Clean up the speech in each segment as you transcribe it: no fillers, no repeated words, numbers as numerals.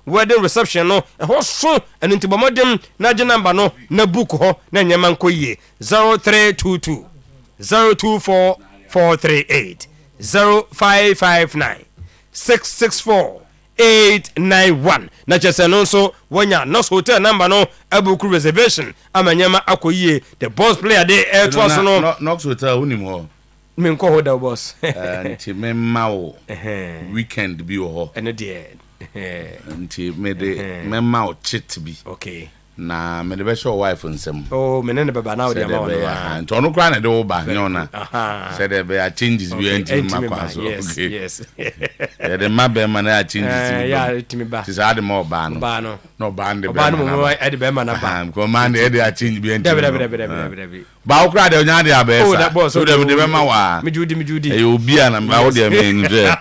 wedding reception no ho so eno ntibomodem na je number no na book ho na nyama nkoyie 0322 024 438 0559 664 891 na chese no so wonya Nos Hotel number no abuku reservation amanyama akoyie the boss player dey air to so no Nos Hotel unim ho me nko ho da boss nti me mawo weekend bi ho ene de nti me de me mawo chit bi okay na me de be show wife nsem oh me ne baba na o de ma no nti onu kra na de wo ba nyona said there be changes bi enti makwa so okay yes the mabe man na changes bi yeah timi ba ti sa de mo ba no no ba de ba no mo e de be ma na ba ko man de change bi enti debe ba o kra de onya de abesa so de be ma wa me judi e obi ana ba o de me nje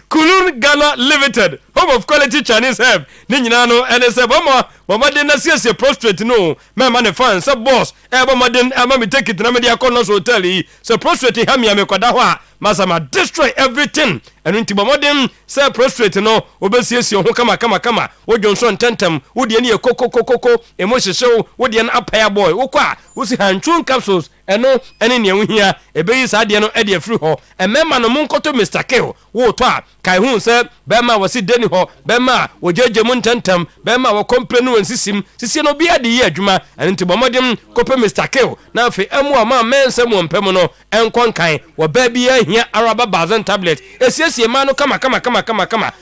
Kulun Ghana Limited, home of quality Chinese herb. Ninyina no ene se mama de na sie prostrate no. Me man fan se boss. E mama de ama me take it na me dia Nos Hotel yi. Se prostrate ha me kwada ho a masama destroy everything. Enu nti mama de se prostrate no obesiesie ho kama. Wo Johnson tentem, wo de ne kokokokoko emohyehyeo, wo de na apaya boy. Wo kwa, wo si hanchun capsules. Eno ene ne ehia ebeyi sa de no e de afiri ho. Emema no monkoto Mr. Kill. Wo to a kai hu se bema wasi deni ho bema wo jeje mun tentem bema wo complain won sisim no bia de ye adwuma enti bomodem kope Mr. Kill na afi emu ama mense mu mpem no enkon kan wo ba bia hia araba bazen tablet esiesie ma no kama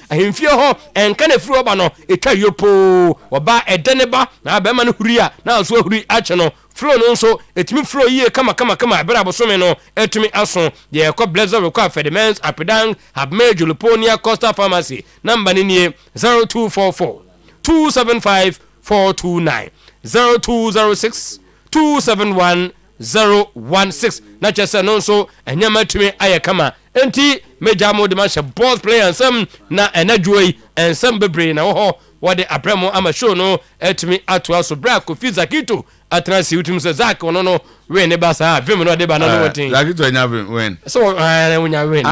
ahemfie ho enka na firi oba no etwa yopo wo ba edene ba na bema no huria na so huri ache no flow no so etimi flow yie kama abera bosome no etimi aso de ko blazer require fediments apidang have made Juliponia Costa Pharmacy number ni 0244 275 429 0206 271 016 na chese no so enyama tumi ayekama enti meja mo de ma she boss player nsem na enadwoi ensem bebre na ho wode abramo ama show no etumi ato so bra ko fizakito atrasi utum se zak ono no we ne ba sa vim no de ba na no wotin zakito anya win so wonya win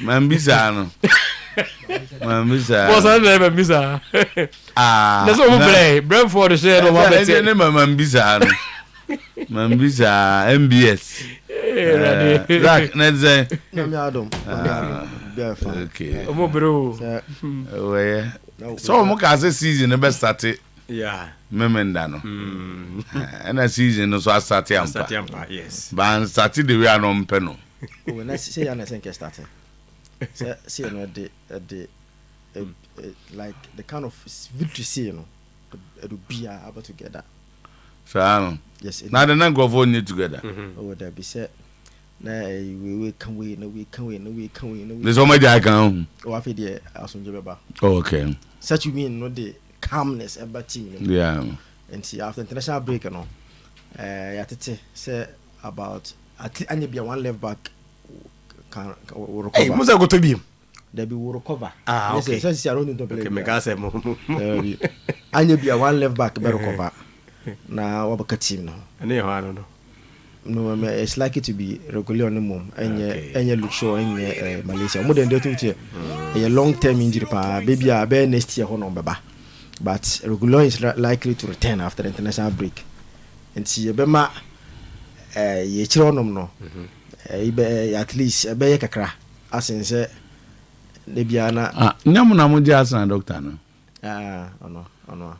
mambisa no mambisa boss na mambisa na so mo play Brentford share no ma beti ne mambisa no mambisa MBS Zak Nedze Nyame adom okay omo bro we so mo ka say season be start yeah memenda no na season no so start ampa yes ban start the way anom pe no we na say ya na senke start see no the like the kind of victory see you know it will be able together so yes na the nan go for need together oh there be say na we can we there's so much I can oh afi there asonje beba okay such you mean no the calmness about team yeah and see after international break no ya tete say about anya be one left back can recover hey musa go to be there be will recover okay so see around to play okay me ka say mo anya be one left back be recover na wabaka team no ene ho ano no it's likely to be regular on the mom enye look show enye Malaysia more than that too a long term injury pa baby a next year hono beba but regular is likely to return after the international break and see bema ye chironom no at least be kakra asense de bia na nyamu na mo dia san doctor no ono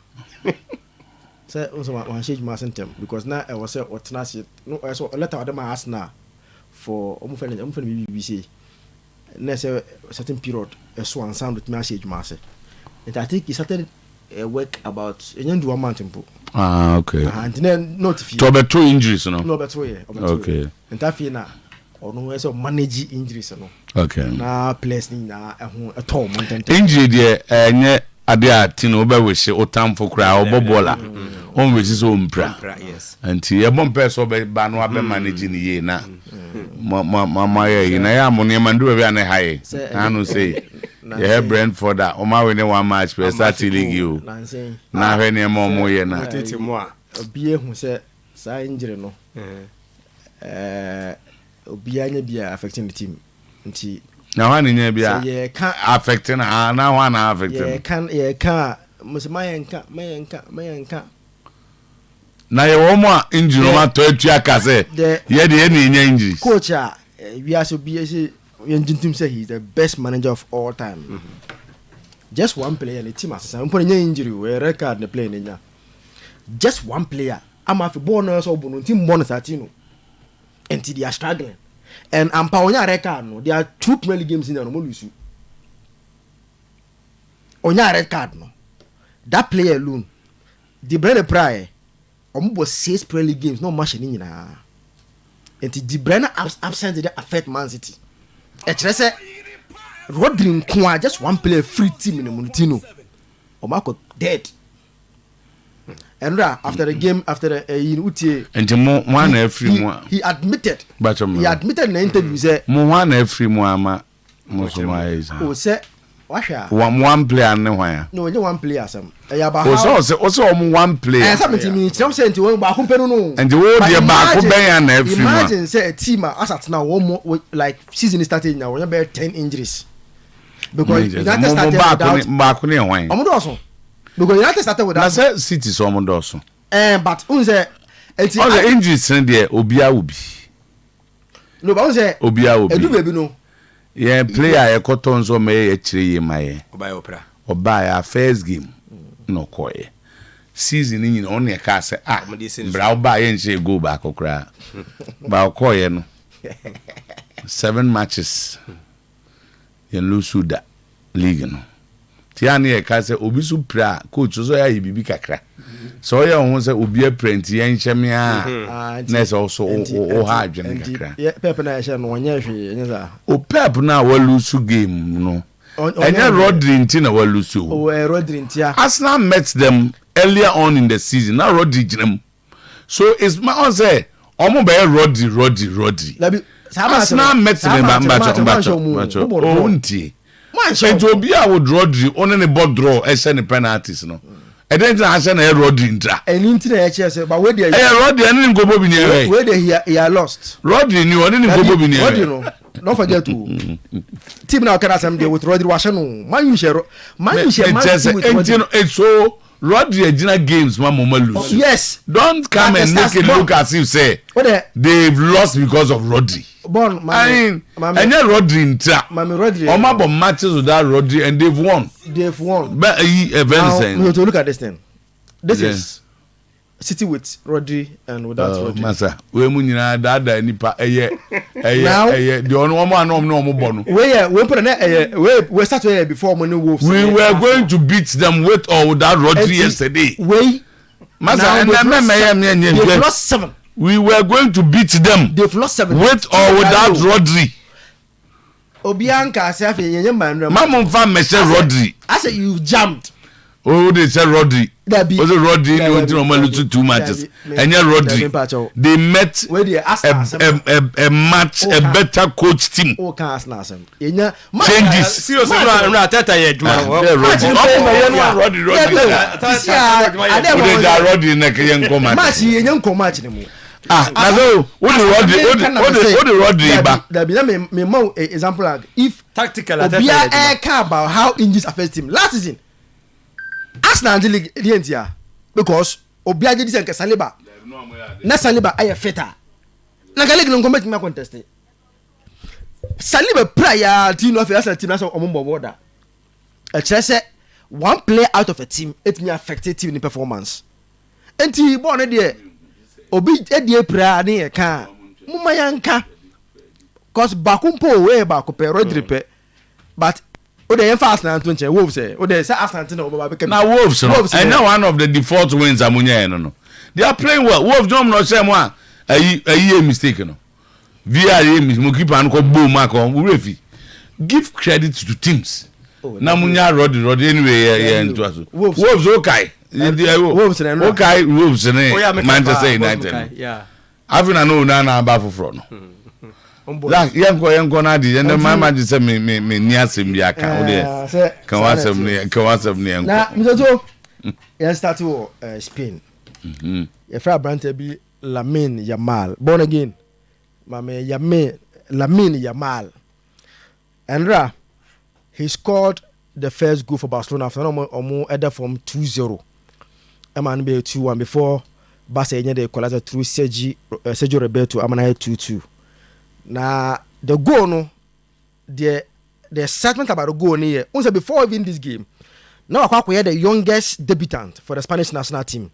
say also one change my sentence because now I was what na say no so letter of them ask now for BBC na say certain period so and sound with me change my say and I think he started work about do 1 month impo okay and then notify to be two injuries no better okay and that feel na ono so manage injuries no okay na place ni na a tom injury there enye ade atino be wehye otamfo kra obobola on wehye so mpra yes anti e bom person be ba no abe manage ni ye na mama ye na ya mo ne mandu we ane haye anu say ye Brentford o ma we ne one match per start league you na hwe ne mo ye na tete mo a obi ehu say sa injury no obi anya bia affecting the team nti na wan nya bia ye can affecting na wan affecting ye can mayenka na ye wo mo a injury ma to atua ka say ye de any nya injuries coach we are so be say Yenjintum say he's the best manager of all time. Just one player in the team as I'm putting injury where record the play in. Just one player. I'm after bonus or bonus team bonus at you. Until they are struggling. And I'm Paonia record no. There are 2 Premier League games in the Romulusu. Onya red card no. That player alone. The Brenner Pry almost 6 Premier League games, no match in na. Until the Brenner absent did affect Man City. Say Rodri Nkwa just one player free team in the Montino. Omako dead. And after the game, after the Uti and one every one he admitted. But he admitted in the interview say one every one oh say one player no only one player some. Also one player. And something some say to one back no. And the whole year back and every imagine say a team as at now one more like season started now we have 10 injuries. Because United started without back on wine. Omodoso. Because United started without say City so Omodoso. But unse all the injuries in there obia ubi. No, but unse obia ubi. Edu baby no. Yeah, player e cotton so me e chire maye. Oba ya first game no koye. Season ni on e ka say bra oba ye nche go back okra. Ba koye no. 7 matches. Yen lose that league no. Tiani e ka say obi su pra coach so ya bibi kakra. So ya won say obi a print yen hyem ya. Ness also o ha adwene kakra. Yeah, Pep na e no onye hwe nya za. O Pep na wa lose game no. Enye Rodri nti na wa lose o. O Rodri nti a. Arsenal met them earlier on in the season. Now Rodri jinem. So it's my on say omo be Rodri. Arsenal met them bacho. Oh nti. And obi a would Rodri on any board draw e send penalties no. E den na ase na Rodri ntra. Eni nti na e chese but we dey. Rodri eni ngo bobi ni e. We dey he lost. Rodri ni oni ngo bobi ni e. Rodri no. Don't forget to team now can asem dey with Rodri washe no. Man you share with Rodri. It's so Rodri Agina games mama lose. Yes. Don't come and make it look as if say they've lost because of Rodri. And Rodri ntra. Mami Rodri. Omabo matches without Rodri and they've won. But now, we have to look at this thing. This is City with Rodri and without Rodri. Masa, we munyina dada nipa the only one no bono. We started before Manu Wolves. We were going to beat them with or without Rodri yesterday. Masa, they've lost 7. We were going to beat them. They've lost 7 with or without Rodri. Obianka say yenye man. Mama mfa mese Rodri. I say you jumped. Oh, they said Rodri. Was it Rodri? They went to normal 2 matches. And yeah, Rodri. They met a match, a better coach team. Oh, can't ask Nassim. Changes. Seriously, Teta yet. Rodri. Match you young match anymore. Nazo, what the Rodri back? There be me more example like if tactical Obia care about how injuries affect him last season. Arsenal league the entire because Obia did this and Saliba. Na Saliba aye fitter. Na league no come me contest. Saliba prior team of Arsenal team na ombo border. Say one player out of a team it may affect team performance. Enti born there obi edie pra na ye ka muma yanka cause bakumpo we bakupe Rodri pe but o dey fast na to nche Wolves say o dey say Arsenal na oba be na Wolves no and now one of the default wins amunya no they are playing well. Wolves don't know say mo a mistake no VR mo keep an ko boom mark on refi give credit to teams na munya Rodri anyway into aso Wolves okay Wolves Manchester United. Yeah. After no na ba foforo no. Like yanko na di and my man say me nia sem bia ka o de. Kan wasem ne yanko. Na mzozo ya start to Spain. Ya fra brand bi Lamine Yamal born again. Mame Lamine Yamal. And he scored the first goal for Barcelona after almost either from 2-0. Man be 2-1 before Barcelona they equalized through Sergio Roberto. Amana 2-2. Now the goal no, the excitement about the goal here. Also before even this game, now we had the youngest debutant for the Spanish national team.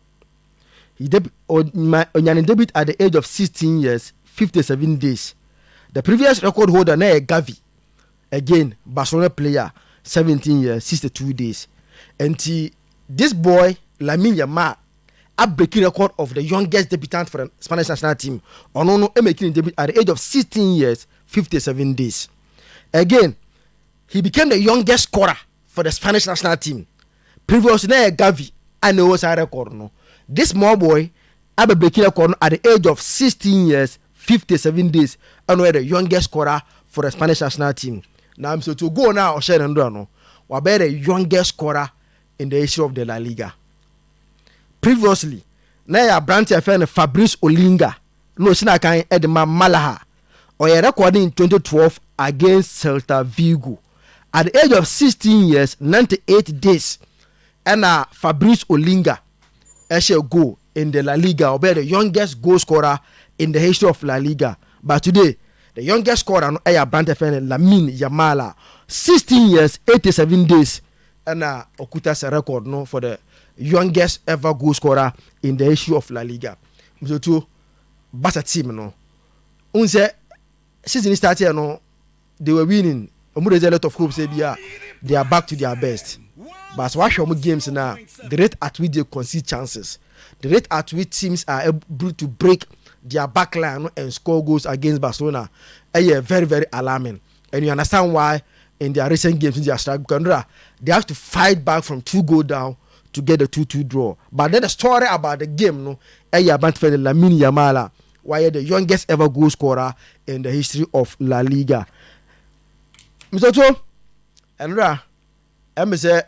He debut at the age of 16 years, 57 days. The previous record holder now Gavi, again Barcelona player, 17 years, 62 days. And this boy Lamine Yamal a breaking record of the youngest debutant for the Spanish national team. Ono making debut at the age of 16 years, 57 days. Again, he became the youngest scorer for the Spanish national team. Previously, Gavi and was a record. No, this small boy a breaking record at the age of 16 years, 57 days, and we're the youngest scorer for the Spanish national team. Now I'm so to go now. No, we're the youngest scorer in the history of the La Liga. Previously, na branch friend Fabrice Olinga, no sinakan Edma Malaha, or a record in 2012 against Celta Vigo. At the age of 16 years, 98 days, and Fabrice Olinga shall go in the La Liga, or be the youngest goal scorer in the history of La Liga. But today, the youngest scorer no a branch friend Lamine Yamal, 16 years, 87 days, and Okuta's record no for the youngest ever goal scorer in the history of La Liga. So to Barca team no. Unse season started no, they were winning. There's a lot of hopes they are back to their best. But watch your games now. The rate at which they concede chances, the rate at which teams are able to break their backline and score goals against Barcelona, are very, very alarming. And you understand why in their recent games in their strike, they have to fight back from 2 goals down to get the 2-2 draw. But then the story about the game, no, Lamine Yamal, why the youngest ever goal scorer in the history of La Liga. Mr. Otuo, and I say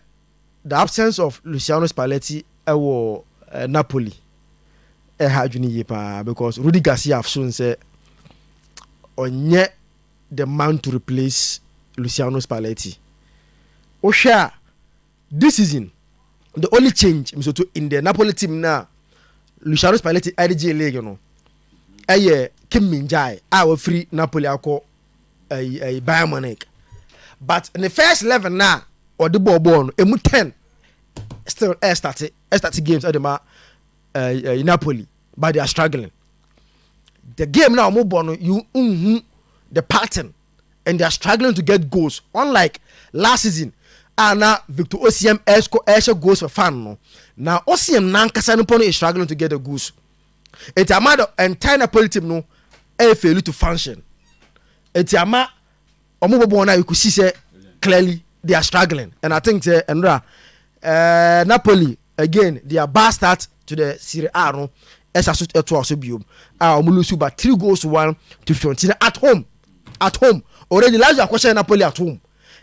the absence of Luciano Spalletti at Napoli because Rudy Garcia have shown say on the man to replace Luciano Spalletti. Osha, this season, the only change in the Napoli team now, Luciano Spalletti IDJ League, you know. Kim Min-jae, our free Napoli ako a Bayern Munich. But in the first 11 now, or the ball born, 10 still started games at the Napoli, but they are struggling. The game now move on the pattern, and they are struggling to get goals. Unlike last season. Now Victor Osimhen Esco goes for fun. No? Now Osimhen Nankasa is struggling to get the goals. It's a matter entire Napoli team no fail to function. It's a matter you could see say clearly they are struggling, and I think Napoli again they are bad start to the Serie A. No, as a suit Otuo-Acheampong. But 3-1 to Fiorentina at home. Already last question Napoli at home.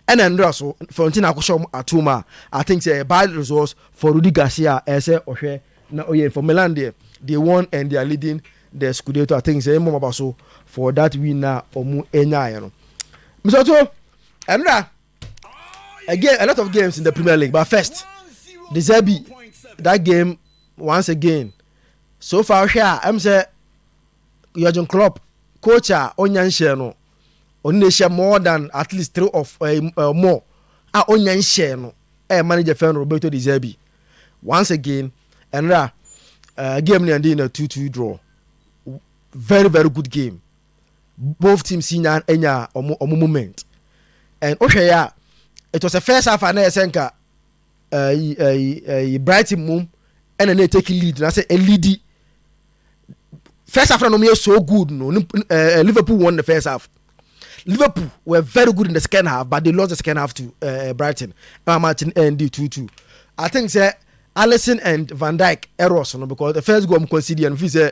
And then also Fiorentina Akusho Atuma, I think it's a bad results for Rudy Garcia as Oshe na for Milan they won and they are leading the Scudetto. I think it's a more about so for that winner Omu Enya, you know. Mr. Otuo, and again a lot of games in the Premier League, but first the Zerbi that game once again. So far here I'm say Jurgen Klopp coach Onyan Sheno. Only share more than at least 3 of more. Only share no. Manager friend Roberto De Zerbi. Once again, and game in a 2-2 draw. Very, very good game. Both teams seen a moment. And okay, it was a first half and a Brighton move and then they take a lead. And I say a lead. First half no so good. No, Liverpool won the first half. Liverpool were very good in the second half, but they lost the second half to Brighton. Martin and 2-2. I think Alisson and Van Dijk errors, because the first goal conceded, and if you say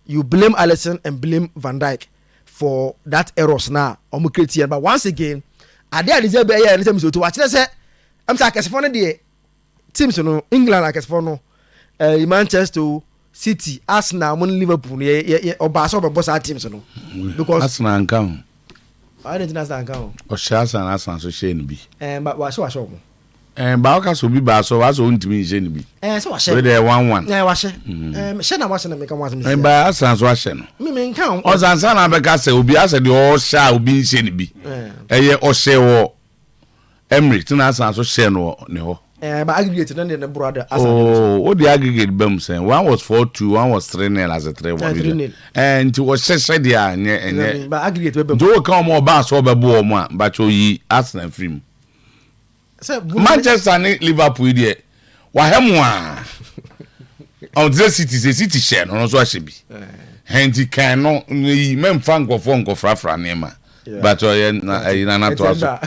you blame Alisson and blame Van Dijk for that errors now, but once again, I dare deserve to watch. Let's say I'm saying for the teams, England like for no, Manchester City, Arsenal, Liverpool, or Barcelona, both our teams, because Arsenal come. I didn't understand how. Or Shas and Asan so shame be. But was so. And Balkas will be bad, so as own to me, Jenny be. So I So said, there 1-1. yeah, was it? Shana wasn't make a was And by Asan's washing. Me count. Or Sansan Abacasa will be asked the all shall be Jenny be. A year or say or Emery, to Asan so share no. But aggregated and then the brother. Oh, what the aggregate bums saying? One was 4-2, one was 3-0 as a 3-1. And to was said, yeah, and but aggregate. do come more bass over Bourma, but you Arsenal film. Manchester and Liverpool, dear. Why, on the city share, no, so I should be. And he cannot, men Franco Frafra Nema. But I not to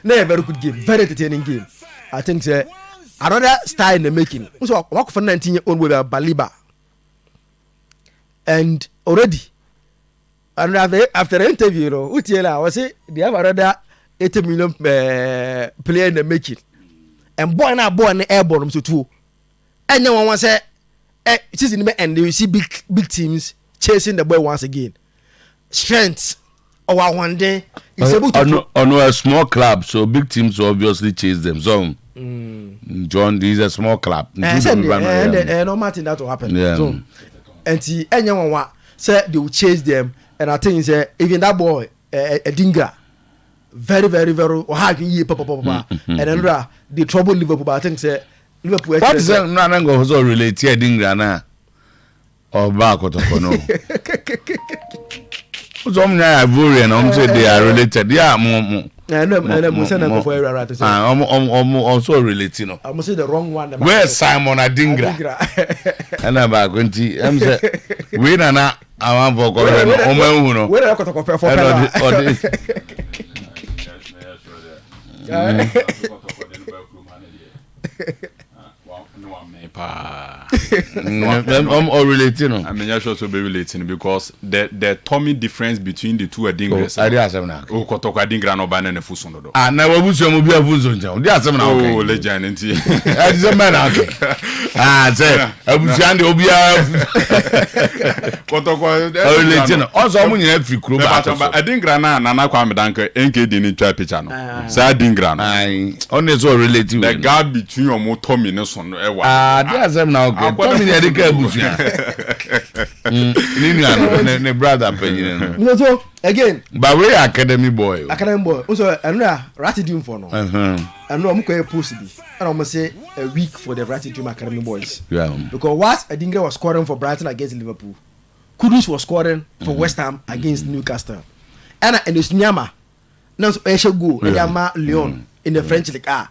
very good game, very entertaining game. I think another style in the making. So walk for 19-year-old with a Baliba. And already, and after the interview, Utiela was it, they have another 80 million player in the making. And boy now born airborne so too. And no one was it is in the end you see big teams chasing the boy once again. Strength or one day is able to on a small club, so big teams obviously chase them. So John, this is a small club. And no matter that will happen. Yeah. So and anyone said they will chase them, and I think even that boy a Dinga. Very hard year, papa, and then they trouble Liverpool. But I think Liverpool. What is that? No, go so related Dingrana or back or no. Some guy Ivorian, say they are related. Yeah, also related. I must say the wrong one. Where's Simon Adingra? And I'm back when I'm saying, we are not. I want for where I got to for I'm all relating. I mean, you're sure to be relating because the Tommy difference between the two Adingras. I did have now. Oh, Kotoka Adingra no ban and a Fusono. I never was your movie of Fuzon. They are some now. Oh, legend. I is a man. Ah, say, I was Jandy Obia. Kotoka relating. Also, I'm in every crew. Adingra Nana Kwamadanka, NK didn't try Pichano. Sad Adingra. I only so relating. The gap between your more Tommy Nelson. They are some now. Tommy Adingra. Ne brother penny. So again, but we academy boy. Also, another Ratidum for no. I know I'm going to post it. I almost say a week for the Ratidum Academy boys. Yeah. Because what Adingra was scoring for Brighton against Liverpool, Kudus was scoring for West Ham against Newcastle, and it's Nyama. Now I shall go. Nyama Lyon in the French League A,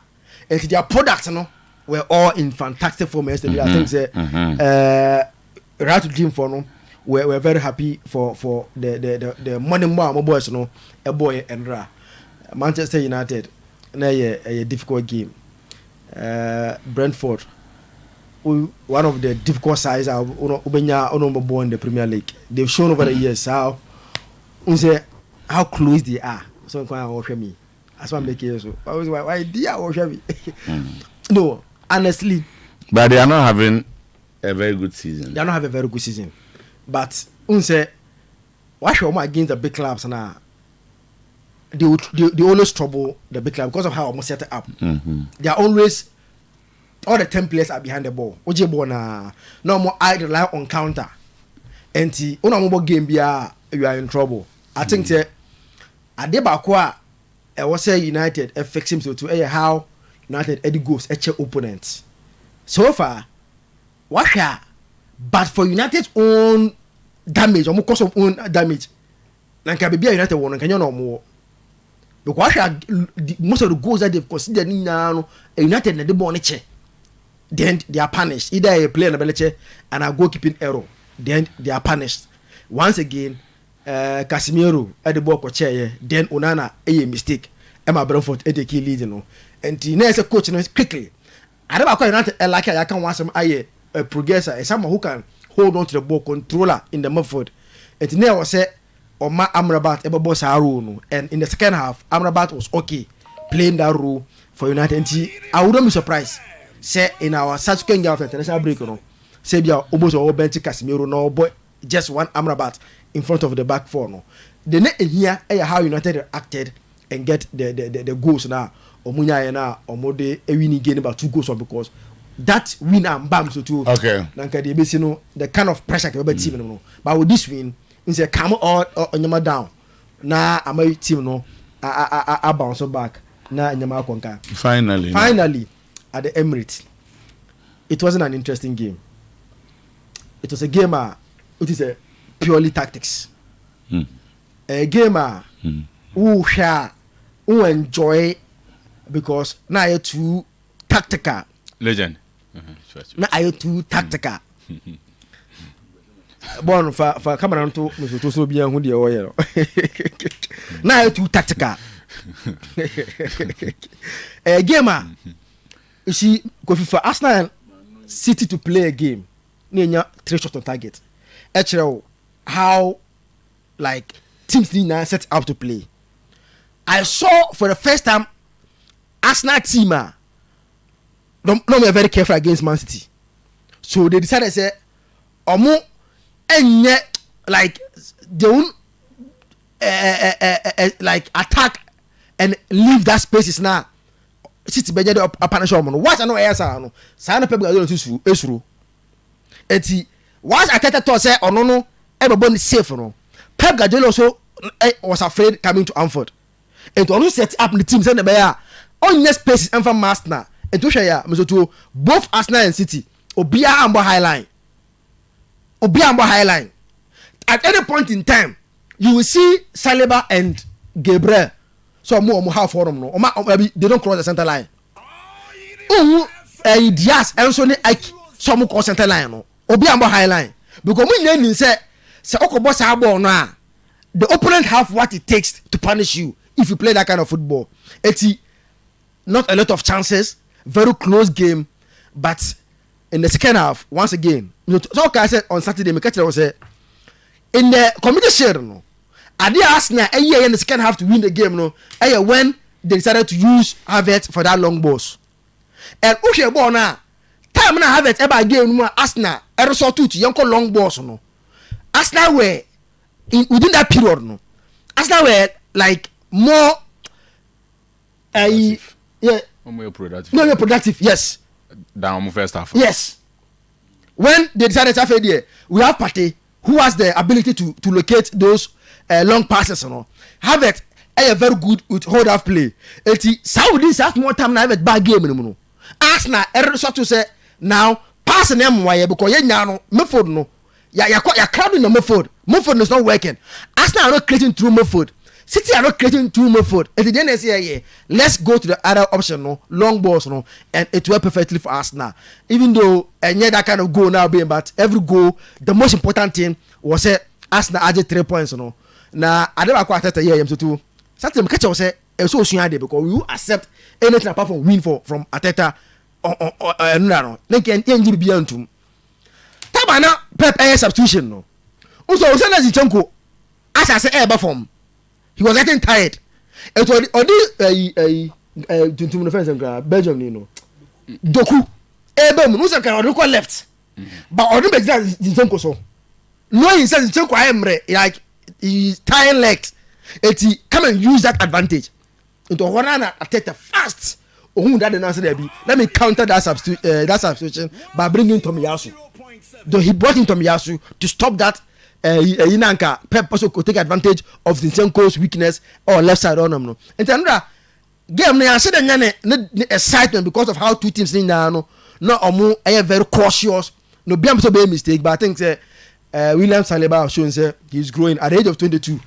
and their products, were all in fantastic form yesterday. I think Ratidum for no. We're very happy for the money more boys, a boy and Ra. Manchester United, a difficult game. Brentford, one of the difficult sides of Ubenya born in the Premier League. They've shown over the years how close they are. So I'm going me. That's why I'm making so. I was like, why dear me? No, honestly. But they are not having a very good season. They are not having a very good season. But unse why show against the big clubs now? They always trouble the big club because of how almost set it up. They are always all the 10 players are behind the ball. Oje ball na no more I rely on counter. And on a mobile game you are in trouble. I think Adebakwa was say United affects him to how United Eddie goes at your opponents. So far, what but for United's own damage, or cause of own damage, Nanka be United one can you know more? Because most of the goals that they've considered now, United and the Boniche, then they are punished. Either a player in the Beliche and a goalkeeping error, then they are punished. Once again, Casemiro at the ball for chair, then Onana a mistake. Emma Brentford at the key lead, and the coach quickly. I don't know United like I can want some a progressor, someone who can hold on to the ball, controller in the midfield. And now I say, Omar Amrabat ever boss our role, and in the second half, Amrabat was okay playing that role for United. I wouldn't be surprised. Say in our subsequent game of international break, say they are almost all bench Casemiro, no, but just one Amrabat in front of the back four, no. the net here how United acted and get the goals now. Omunya na omode a winning game about 2 goals because that win and bam so too. Okay. Nanka the base the kind of pressure can be team no. But with this win, it's a come all on down. Na my team no I bounce back. Na nyama konka. Finally at the Emirates. It wasn't an interesting game. It was a game it is a purely tactics. A game who enjoy because now you're too tactical. Legend. Now you're too tactical. Born for camera to Mr. So be who the oil. Now you're too tactical. A gamer. You see, go for Arsenal City to play a game. Near 3 shots on target. Actually, how like teams need now set up to play. I saw for the first time Arsenal team don't be very careful against Man City. So they decided to say omo enye like they won't like attack and leave that spaces now. City beje the partnership omo. What I know answer no. Say na people go to esuru. Eti once Ateta to say ono no everybody safe no. Pep Guardiola also was afraid coming to Anfield. And to also set up the team say the bear on next spaces and from Arsenal. And to share to both Arsenal and City Obia Ambo High Line. At any point in time, you will see Saliba and Gabriel. So more half for them no. They don't cross the center line. Diaz and Sonny Ike some cross center line no. Obia Ambo High Line. Because we name say Okobo Sabo na the opponent have what it takes to punish you if you play that kind of football. It's not a lot of chances, very close game, but in the second half, once again, so I said on Saturday, Mekachira was in the community share no. Adi Arsenal a year in the second half to win the game no. When they decided to use Havertz for that long balls. And Ushe ball na time na Havertz ever game no Arsenal a resort to yanko long balls no. Arsenal were within that period no. Arsenal were like more more productive. No, more productive. Yes. Down first half. Yes. When they decided to have a we have Partey who has the ability to locate those long passes. You know, have it a very good with hold half play. Saudi has more time now have it bad game. You know, Arsenal sort to say now passing them why because you know Muford no. You're crowding the Muford is not working. Arsenal are not creating through Muford. City are not creating too much food. At the end of the year, let's go to the other option, no long balls, no, and it worked perfectly for us now. Even though that kind of goal now being, but every goal, the most important thing was Arsenal added 3 points, no. Now I never quite a year to something catch us so soon because we accept anything apart from win from Ateta or no. They can be beyond to. Tabana Pep a substitution, no. Also, Oyerepa as I say, form. He was getting tired. It was to Belgium, you know. Doku. Ebem, no can left. But on the exam, Zinchenko so. No, he says Zinchenko Emre, like he's tying legs. He come and use that advantage. Into one attack fast. Oh, that answer there be. Let me counter that substitution by bringing Tomiyasu. Though he brought in Tomiyasu to stop that. Inanka Pep also could take advantage of Zinchenko's weakness or left side on him. No. And another game, I said the excitement because of how two teams in now. No, Omu are very cautious. No, be able to be a mistake, but I think William Saliba has shown he's growing at the age of 22.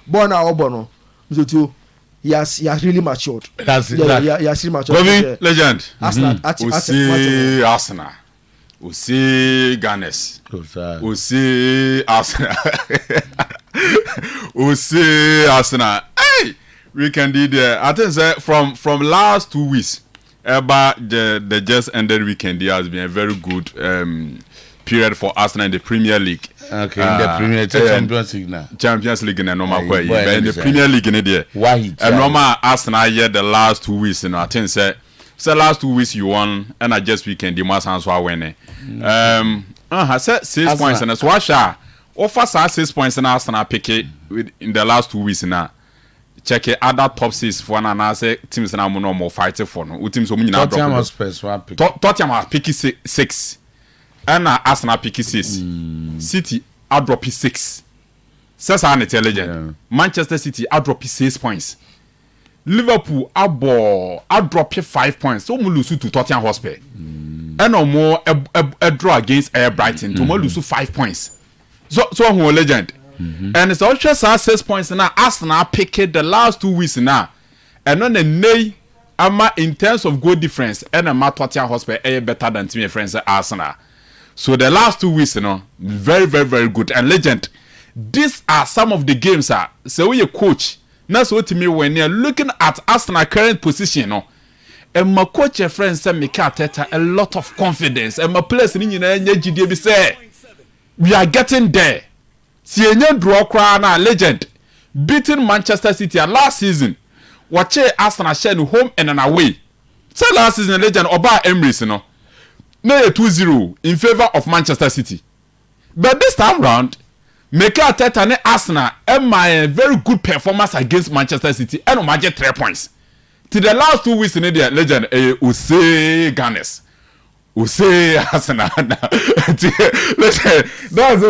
Born now, Bono, Mr. He has really matured. He has really matured. Legend. Arsenal. We see Ganes. We see Arsenal. We see Arsenal. Hey, we can do there. I think that from last 2 weeks, about the just ended weekend, there has been a very good period for Arsenal in the Premier League. Okay, in the Premier Champions League now. Champions League in a normal way, but in the Premier League in there. Why? And normal Arsenal here the last 2 weeks, I think that. So last 2 weeks you won, and I just weekend the most answer winning. I said 6 points and a swasha offer 6 points and Arsenal pick it in the last 2 weeks now. Check it other top 6 for an say teams now more fighting for no teams Tottenham has pick 6 and Arsenal pick 6 City I drop 6 says an intelligent Manchester City I drop 6 points Liverpool I drop 5 points so we lose to Tottenham Hotspur and no more a draw against Brighton to lose 5 points so who legend. And it's also 6 points now. Arsenal picked the last 2 weeks now. And on the nay, in terms of goal difference, and Tottenham Hotspur better than team friends at Arsenal. So the last 2 weeks, very, very, very good. And legend, these are some of the games. So we a coach. That's what to me when you're looking at Arsenal current position, and my coach friends say me Arteta a lot of confidence. And my players in GDB say we are getting there. Sienye draw cry na legend beating Manchester City last season. Watch Arsenal share home and an away. So last season legend Oba Emirates no 2-0 in favor of Manchester City. But this time round, Mikel Arteta and Arsenal my very good performance against Manchester City and major 3 points. To the last 2 weeks in the legend Ose Ganes. Ose Arsenal. That's a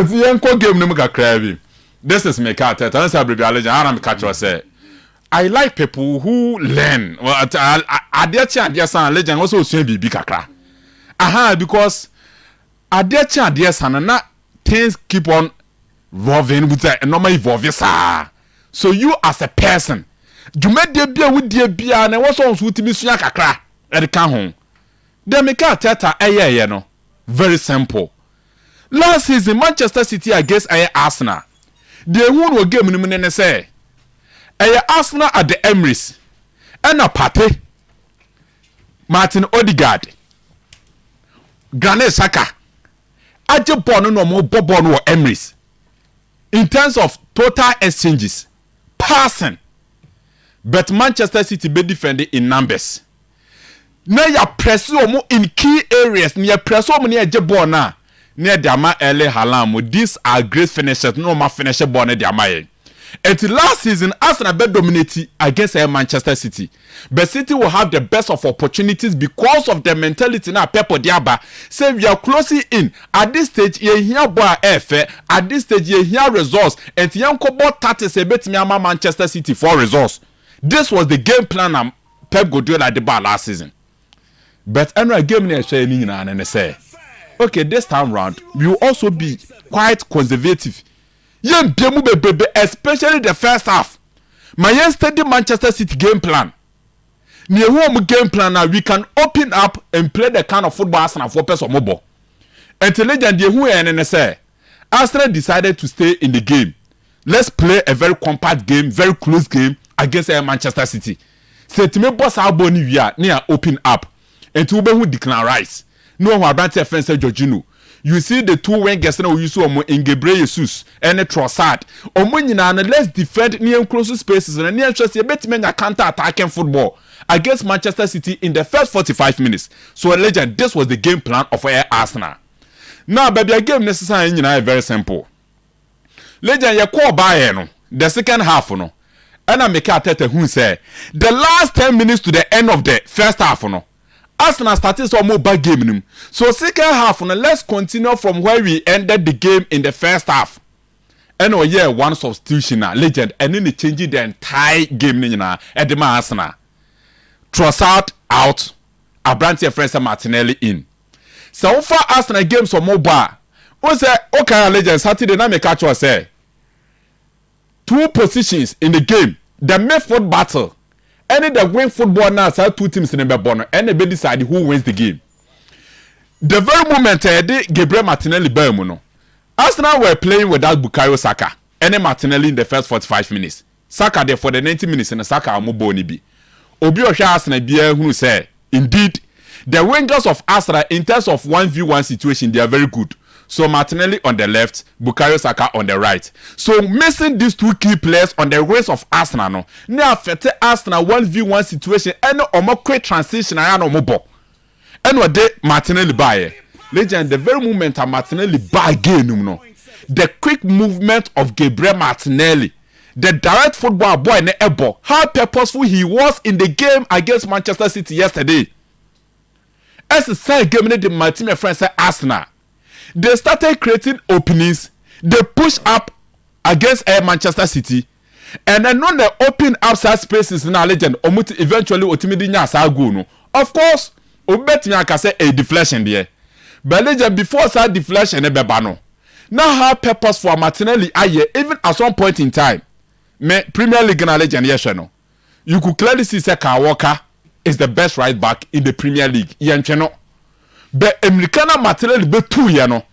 young game number craving. This is Mikel Arteta. That's a baby legend. I'm catcher say. I like people who learn. Well, Adetia son legend also say be kakra. Because Adetia son na things keep on evolving with a normal evolving sir. So you as a person, you made the beer with the beer and I was on with me kakra at the can home. The Mikel Arteta no very simple. Last season Manchester City against Arsenal. They won a game in say Arsenal at the Emirates. And a party Martin Odegaard Granit Xhaka Aje born no more Bobon or Emirates. In terms of total exchanges passing, but Manchester City be defended in numbers. Now you press omo in key areas. Now press omo near Jebon na near Dama Ele Halam. These are great finishers. No ma finisher born near Dama. Until last season, Arsenal be dominated against Manchester City. But City will have the best of opportunities because of the mentality now. Pep Diaba say we are closing in. At this stage, you hear boy at this stage, you hear results. And Yanko bought 30 say bet me Manchester City for results. This was the game plan Pep Guardiola the bar last season. But another game near sharing and say, okay, this time round, we will also be quite conservative. Especially the first half. My yesterday Manchester City game plan. Near home game plan now, we can open up and play the kind of football Arsenal for person mobile. Until legend who and say, Arsenal decided to stay in the game. Let's play a very compact game, very close game against Manchester City. Say to me, boss our boni we are near open up. And to who declare rice. No one about to offense Jorginho. You see the two wingers now you saw in Gabriel Jesus and Trossard. Let's defend near close spaces and near just a bit men counter attacking football against Manchester City in the first 45 minutes. So legend, this was the game plan of Arsenal. Now, baby, a game necessary very simple. Legend, you call by the second half no. And I make Arteta who say the last 10 minutes to the end of the first half no. Arsenal started some more bad game. So second half, let's continue from where we ended the game in the first half. And one substitution legend and then they changed the entire game at the Arsenal. Trossard out, Abrante Fraser Martinelli in. So far Arsenal game some more bar. What's that? Okay, legend Saturday night make catch us say 2 positions in the game. The midfield battle. Any the win football now, so 2 teams in the bonus, and they decide who wins the game. The very moment Gabriel Martinelli Bermuno, Arsenal were playing without Bukayo Saka, and Martinelli in the first 45 minutes. Saka there for the 90 minutes, and Saka Amoboni bi. Obi Osha Arsenal be who say, indeed, the wingers of Arsenal in terms of 1v1 situation, they are very good. So Martinelli on the left, Bukayo Saka on the right. So missing these 2 key players on the wings of Arsenal no. Now affect Arsenal 1v1 situation and no quick transition and no more. And what they Martinelli buy. Legend the very moment Martinelli buy game no. the quick movement of Gabriel Martinelli, the direct football boy in Ebo, how purposeful he was in the game against Manchester City yesterday. As the side game in my team friends said Arsenal, they started creating openings, they push up against Manchester City, and then when they open outside spaces in our legend, eventually Otimidinya Saguno. Of course, Obeti can say a deflection there. But legend before that deflection e bebano. Now how purposeful Martinelli aye even at some point in time. Me Premier League na legend yes no. You could clearly see say Kyle Walker is the best right back in the Premier League. Yencheno. But Americana Martinelli be 2 year no.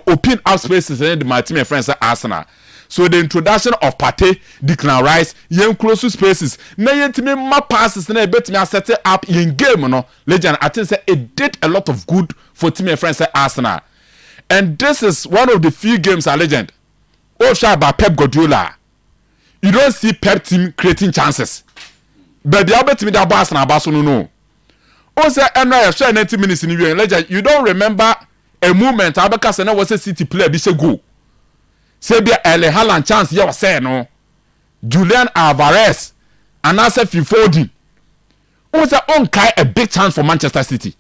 Open up spaces and my team friends at Arsenal. So the introduction of Partey, Declan Rice, yen close to spaces. Na yen timi ma passes na bet me set it up in game no. Legend I think say it did a lot of good for team friends at Arsenal. And this is one of the few games a legend. Offside by Pep Guardiola. You don't see Pep team creating chances. But the other team that Arsenal no. Also, I share 90 minutes in the legend. You don't remember a moment Abaka Sena was a City player be say go. Sebia Ele Haaland chance you say no. Julian Alvarez and also Fifodi. Also on kai a big chance for Manchester City.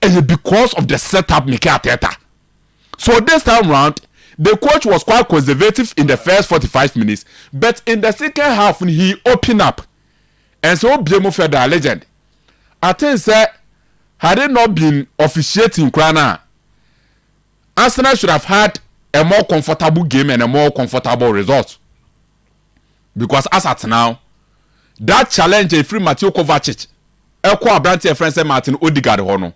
And because of the setup Mikel Arteta. So this time round, the coach was quite conservative in the first 45 minutes, but in the second half he opened up. And so Biemo for the legend. I think that had it not been officiating Krana, Arsenal should have had a more comfortable game and a more comfortable result. Because as at now, that challenge a free Mateo Kovacic, Elko Abranti friend Martin Odegaard hono.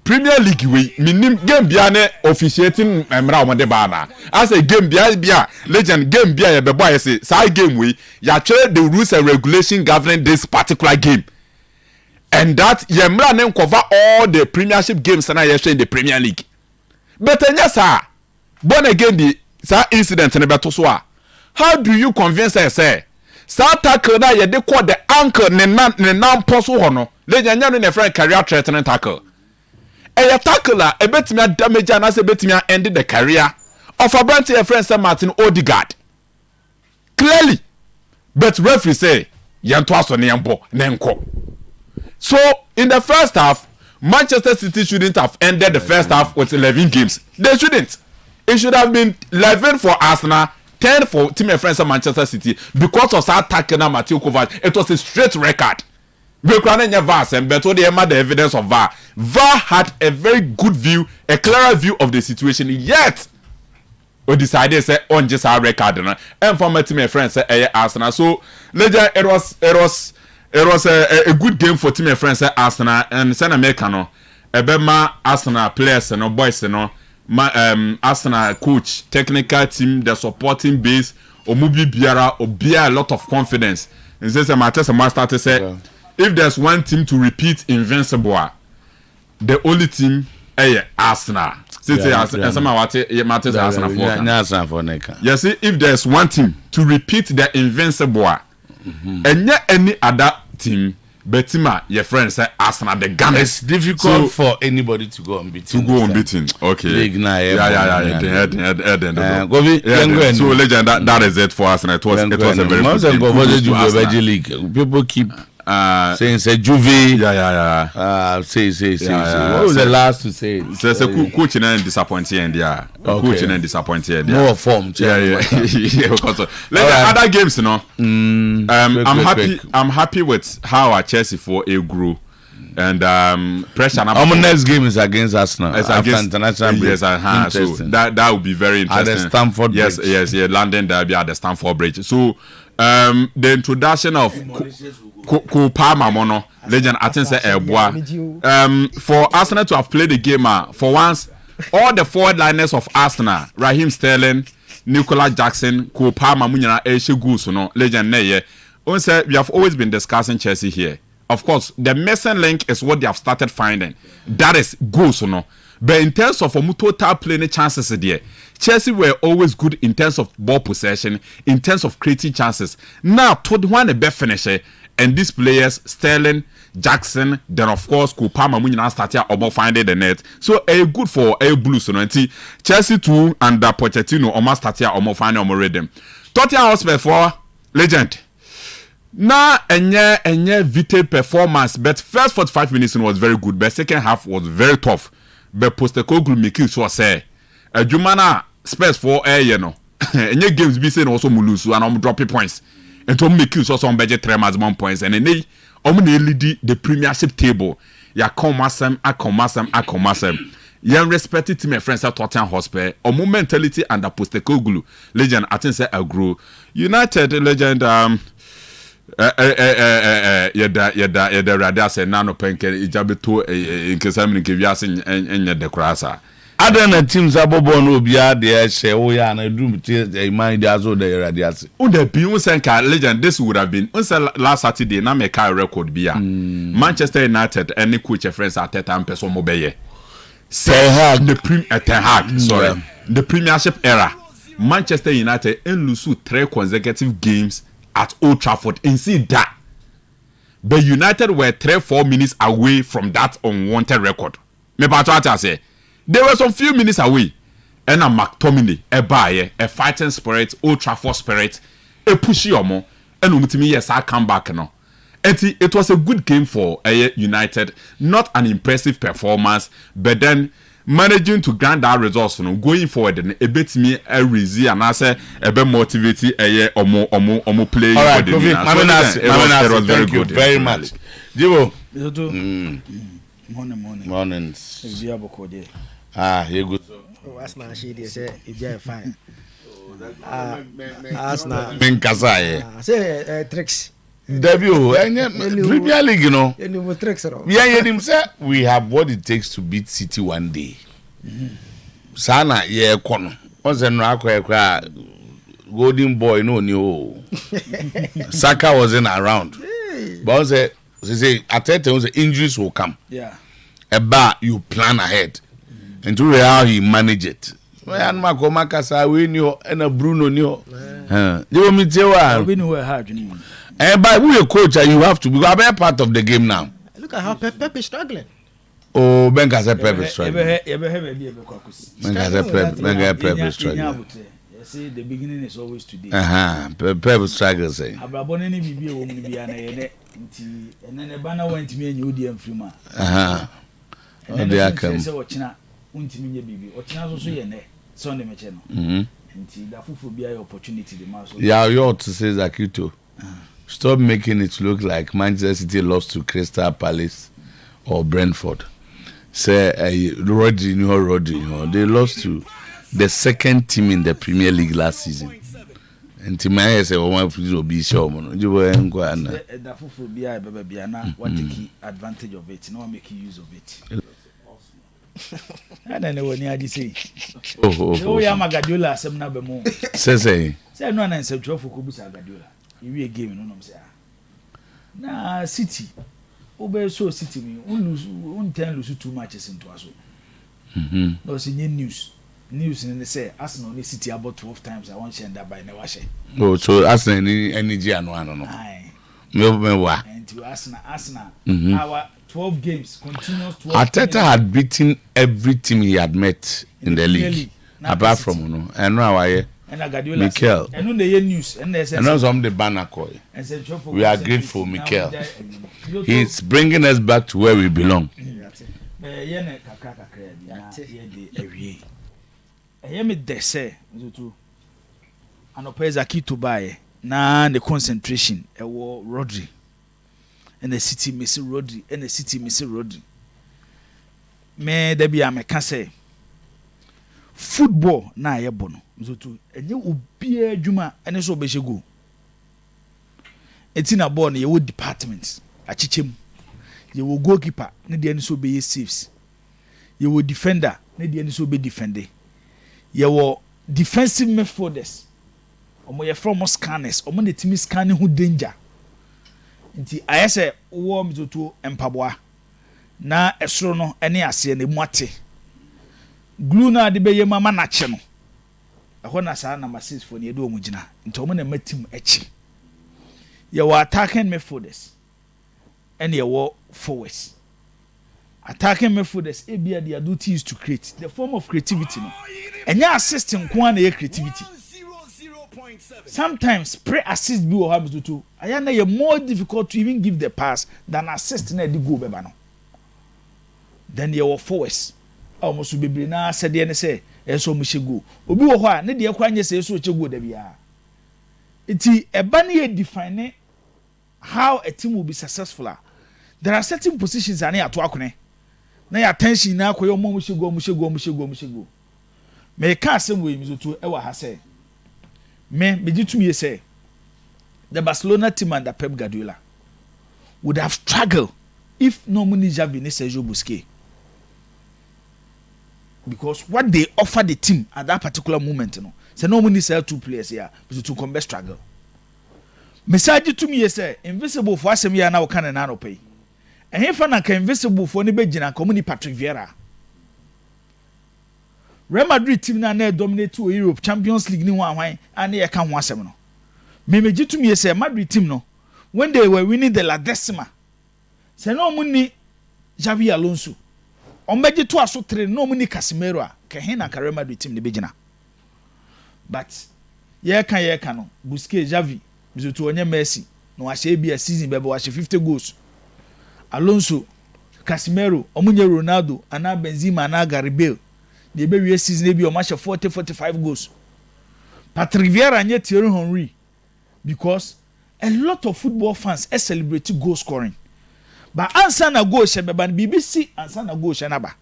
Premier League we minim game biane officiating emra omode bana. As a game bia legend game bia ye bebo ye say side game we ya chere the rules and regulation governing this particular game. And that ye mra nem cover all the premiership games na ye show in the Premier League. But sir, born again the sir incident ne beto so a. How do you convince us say sa tackle na ye de call the ankle ne nan poso ho no. Legend nya no ne friend career threatening tackle. A tackler, a bit me damage and as a bit me ended the career of a branch of friend Martin Odegaard. Clearly, but referee say Yantwaso Niambo Nenko. So in the first half, Manchester City shouldn't have ended the first half with 11 games. They shouldn't. It should have been 11 for Arsenal, 10 for team of friends of Manchester City because of that tackler Mateo Kovacic. It was a straight record. We can't VAR and but the evidence of VAR. VAR had a very good view, a clearer view of the situation. Yet, we decided say on just our record and for my team friends say Arsenal. So, later it was a good game for team friends say Arsenal and San Americano. Ebema Arsenal players and boys Arsenal coach, technical team, the supporting base, Omubi Biara, Obia a lot of confidence. And says a master to say. If there's one team to repeat Invincible, the only team is Arsenal. Yes, if there's one team to repeat the Invincible, and yet any other team, Betima, your friend said Arsenal, the Gunners. It's difficult for anybody to go unbeaten. Okay. So legend, that is it for Arsenal. It was a very good game. People keep saying say Juve. Say. What was the last to say? Say coaching and disappointing. Coaching and disappointing. More form. Other games, you know. I'm happy with how our Chelsea for a grew. And pressure. Our next game is against Arsenal. It's against international break. Yes, so that would be very interesting. At the Stamford Bridge. Yes, London derby at the Stamford Bridge. So the introduction of Kupama Mono legend I think say for Arsenal to have played the game for once all the forward liners of Arsenal, Raheem Sterling, Nicola Jackson, Kupama Munyana Esheguso no legend neye. We have always been discussing Chelsea here. Of course, the missing link is what they have started finding. That is goals, no. But in terms of total playing chances there, Chelsea were always good in terms of ball possession, in terms of creating chances. Now, to the one a best finisher, and these players, Sterling, Jackson, then of course Kupama Munina started almost finding the net. So good for a Blues. So Chelsea too under Pochettino almost started almost finding rhythm. Tottenham Hotspur for legend. Now enye vital performance, but first 45 minutes was very good, but second half was very tough. But Postecoglou make it so say Jumana Spurs for enye games be saying also mulusu and dropping points. And to make you so some budget 3 maximum points and then they lead the premiership table. Ya komasem akomasem. Young respected to my friends at Tottenham Hotspur. Omo mentality under Postecoglou legend I think say grow. United legend yada radio say nano penke ijabeto nkesam nkewiase enye dekorasa. Other than teams abobo no bia de she wo ya na dum te mind azo de radiasi. The Bion Senka legend this would have been last Saturday na make a record bia. Manchester United any coach friends at Tottenham person mo beye. Say Ten Hag, sorry. The Premiership era. Manchester United lose 3 consecutive games at Old Trafford and see that. But United were 3-4 minutes away from that unwanted record. Me pa what I say. They were some few minutes away. And a McTominay, a buyer, a fighting spirit, Old Trafford spirit, a pushy omo, and umutimi yes I come back now. It was a good game for United, not an impressive performance, but then managing to grant that results, going forward, and a bit me a reason and I say a bit motivated omo playing. All right, for the it was very good. good. Very much. Jibo. Mornings. You good. Asna she dey say if you fine. Minkasa say tricks. Debut, Premier League, you know. We have what it takes to beat City one day. Sana, yeah, kono. Once and Golden Boy, no new. Saka wasn't around. But they say, at that time, the injuries will come. Yeah. About you plan ahead. And to how he manage it. And Marco Macasa, we knew, and a Bruno knew. You want me to tell you? We know hard. And by who your coach, you have to become a part of the game now. Look at how Pep is struggling. Oh, Benga said Pep is struggling. Benga said Pep is struggling. See, the beginning is always today. Pep is struggling. Abraboneni bibi wo mu bia na yene nti ene ne bana wantimi enye odi amfirima. They are come. Se ochina untimi nye bibi. Ochina so yene Sunday meche no. Nti da fufu bia your opportunity the maso. Yeah, you ought to say Zakito. Stop making it look like Manchester City lost to Crystal Palace or Brentford. Say Rodri, they lost to the second team in the Premier League last season. And Timaya say, "Oh, my please be sure, you were in Guana." The fufu bia bia na what take advantage of it, no make use of it. I don't know what you say. Oh, yeah, Magadola, some number more. Say, no one answered for Kubusa Gadola. You a game, no, say. Nah, City. Obe so City me, un lose too much into us. No, see news. News and they say, Arsenal only City about 12 times. I want to end up by Newashi. Oh, so Arsenal any and one, no. Aye. And to Arsenal, our 12 games, continuous 12. Arteta had beaten every team he had met in the league. Apart from and now I Mikel. And on the news, and there's some the banner call. We are grateful, Mikel. He's bringing us back to where we belong. Na the concentration Rodri and the City miss Rodri and the City miss Rodri. Me there be a say football na yebono zotu enye obi adwuma ene so be shego etina ball na ye department achichem ye wo goalkeeper ne de ene so be saves ye wo defender ne de ene so be defender ye wo defensive midfielders omo ye from scanners omo na timi scanning who danger nti ayese wo mzotu empaboa na esoro no ene ase na muate glue na de beye mama na che no ehona sa na masis for ne edo omugina nti omo na matim echi yɛwɔ attacking midfielders and yɛwɔ forwards. Attacking midfielders ebia their duty is to create the form of creativity no. Ɛnyɛ assisting nko na yɛ creativity. Sometimes pre-assist bi wɔ ha mtutu. Aya na yɛ more difficult to even give the pass than assist na di goal bɛba no. Then yɛwɔ forwards. Almost bebree na sɛ deɛ ne sɛ ɛso mo hyɛ goal. Obi wɔ hɔ a ne deɛ kwa nyɛ sɛ ɛso hyɛ goal da bia. Iti ɛba ne yɛ define how a team will be successful. There are certain positions ane ato akone. Na your attention na akoyɛ mo hyɛ goal. Me ka asɛm wɔ mtutu ɛwɔ ha sɛ me gitumi say the Barcelona team under Pep Guardiola would have struggled if no money Xavi ni Sergio Busquets, because what they offer the team at that particular moment, you know, say no money sell two players here, but to come back struggle. Message to me say invisible for asem ya na o kan na no pay. And if na ka invisible for ni be gina community Patrick Vieira. Real Madrid team na dominate to Europe Champions League ni wan and e ka ho asem no. Me to me say Madrid team no when they were winning the La Decima. Say no money Xavi Alonso. On meji to aso 3 no money Casemiro a ka hen na Real Madrid team ni be gina. But ye kan no Busquets Xavi bizo to onye Messi no ahye bi a season be ahye 50 goals. Alonso Casemiro omunye Ronaldo ana Benzema ana Gareth Bale. They be season be o match 40-45 goals. Patrick Vieira and Thierry Henry, because a lot of football fans celebrate goal scoring. But answer na goal she be ban BBC answer na goal she na ba.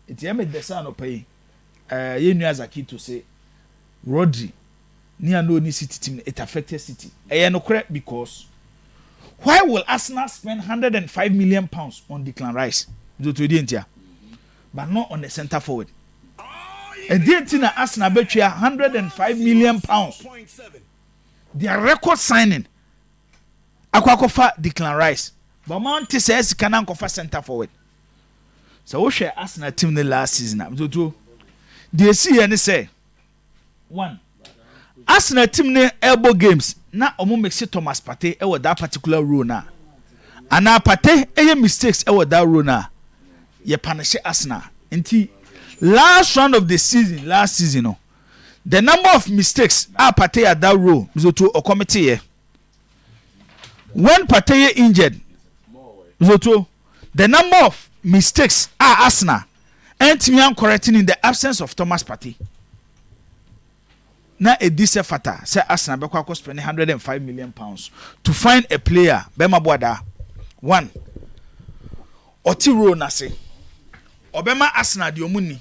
It yam the son of pay ye nua Zaki to say Rodri ni ano ni City team it affected City. No correct, because why will Arsenal spend 105 million pounds on Declan Rice? Do to the but not on the center forward. And the Arsenal bet you 105 million pounds. Their record signing. Akwakofa Declan Rice. But Mount says can ankofa center forward. So we share Arsenal team the last season. They see and say 1. Arsenal team ne elbow games. Na omo make Thomas Partey e that particular role na. And na Partey mistakes e that role na. Ye punish Arsenal. Until last round of the season, the number of mistakes are Partey at that role to a committee. When Partey injured, the number of mistakes are Arsenal and Timian correcting in the absence of Thomas Partey. Now a decent factor say Arsenal be spending 105 million pounds to find a player. Bema Boada 1 Otiro Nase. Obema Arsenal the omuni,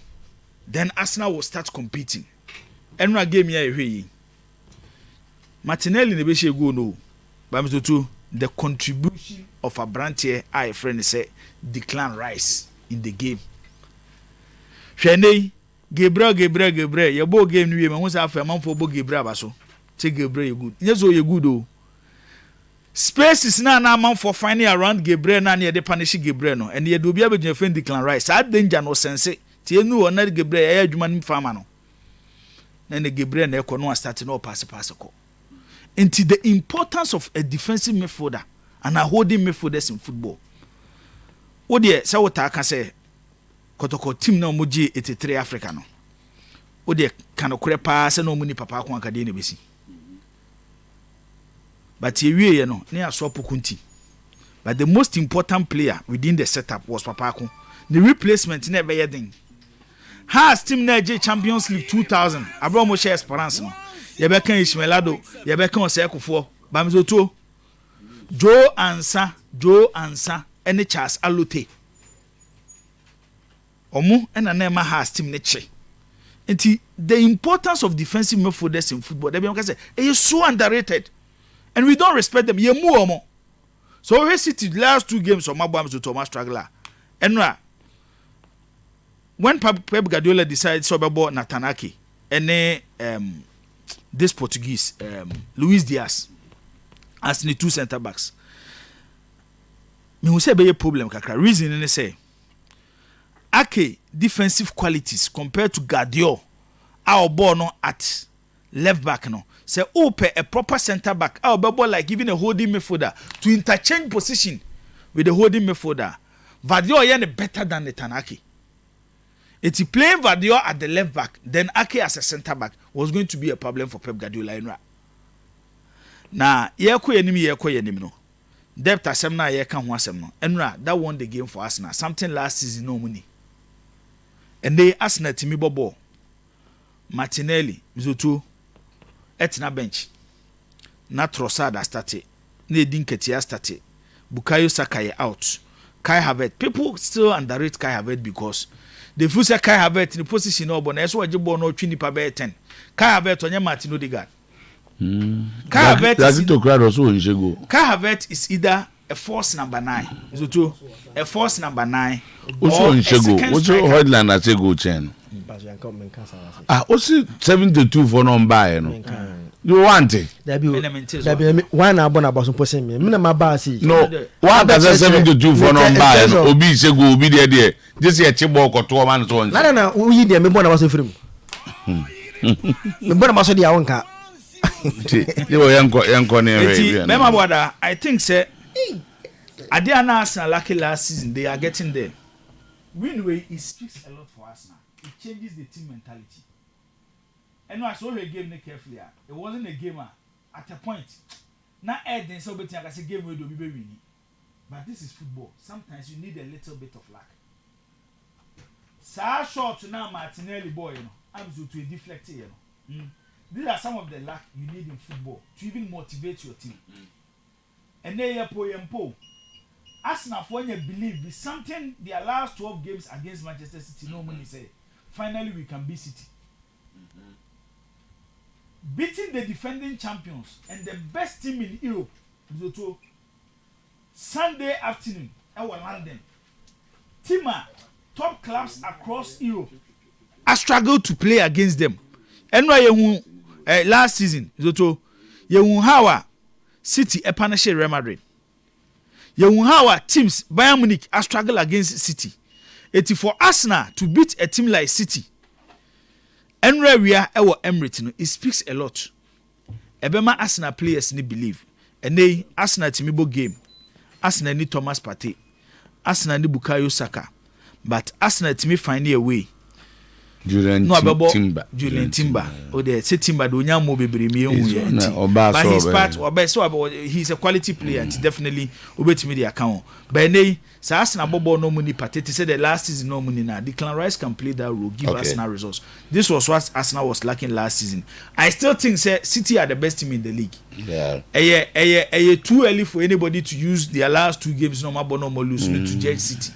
then Arsenal will start competing. Enra game here ehwe. Martinelli ne be she go no. Bamzoto the contribution of a brand here I friend say Declan Rice in the game. Hwenei Gabriel ye bo game ni we me hu say afa man for bo Gabriel abaso. Take Gabriel you good. Yes o you good o. Space is now man for finding around Gabriel na near the punish Gabriel no and ye do be able to defend Declan Rice. That danger no sense. Tie nu na Gabriel ya adwuma nim farmer no. Na the Gabriel na ekono start no pass ko. Into the importance of a defensive midfielder and a holding midfielders in football. O de say what I can say kotoko team na omoji 83 Africa no. O de kan okure pass na omuni papa ko anka de na besi. But you know, near Sopukunti. But the most important player within the setup was Papako. The replacement never yet. Has team Niger Champions League 2000. Abraham Moshe Esperance. Yebeka Ishmelado. Yebeka Osekufo. Bamzoto. Joe Ansa. Any Charles Alute. Omu and Anema has team Neche. And the importance of defensive midfielders in football, they be say, it is so underrated. And we don't respect them. So we see the last 2 games of Mabams to Thomas Struggler. And when Pep Guardiola decided to about Natanaki and this Portuguese Luis Diaz as the 2 center backs, me will say be a problem. Kakra reason and say Ake defensive qualities compared to Guardiola, our ball no at left back no. say open a proper center back or ball like giving a holding midfielder to interchange position with the holding midfielder. Vadio is better than the Tanaki. It's playing Vadio at the left back, then Ake as a center back was going to be a problem for Pep Guardiola. Now, enemy no. Depth asem na ye kan ho asem no. Enra that won the game for Arsenal. Something last season no money. And they Arsenal timi bobo. Martinelli, Mizoto, etina bench. Na Trossard started. Na Edin Ketia started. Bukayo Saka out. Kai Havertz. People still underrate Kai Havertz because they feel say Kai Havertz in the position no but so waje ball no twi nipa be 10. Kai Havertz onye Martin Odegaard. Kai Havertz is either a force number 9. Mizoto, a force number 9. Also Nshego. Also Hoyland as a go chain. Also 72 for no buy no. You want it? One abon about some person me. Me na basi. No, one does 72 for no buy. Obi Sego, obi there. Just here chibo ko to man so. Na we there me bona about film. Me bona about the awonka. You were young Remember what I think say Arsenal lucky last season they are getting there. Winway it speaks a lot for Arsenal. It changes the team mentality. And I saw a game carefully. It wasn't a game at a point. Not Eden so betting I say game will be winning. But this is football. Sometimes you need a little bit of luck. So short now Martinelli boy, I'm to deflect here. These are some of the luck you need in football to even motivate your team. And they are po. Arsenal for you believe with something their last 12 games against Manchester City. No money say finally we can beat City. Beating the defending champions and the best team in Europe. Sunday afternoon, our London. Tima, top clubs across Europe. I struggled to play against them. And why last season, Zoto, you how City a punish Real Madrid. You how teams Bayern Munich a struggle against City. It is for Arsenal to beat a team like City. And where we are our Emirates, it speaks a lot. Ebema Arsenal players need believe. And they Arsenal timibo game. Arsenal need Thomas Partey. Arsenal need Bukayo Saka. But Arsenal timi find a way. Julian Timber. Oh, they say Timber do nyamo bebre mi ehun. But he's part he's a quality player. It's definitely obetimi the account. But nay, so Arsenal bobo no money Partey say the last season no money now. Declan Rice can play that role, give Arsenal results. This was what Arsenal was lacking last season. I still think say City are the best team in the league. Yeah. Too early for anybody to use their last 2 games no more lose to judge City.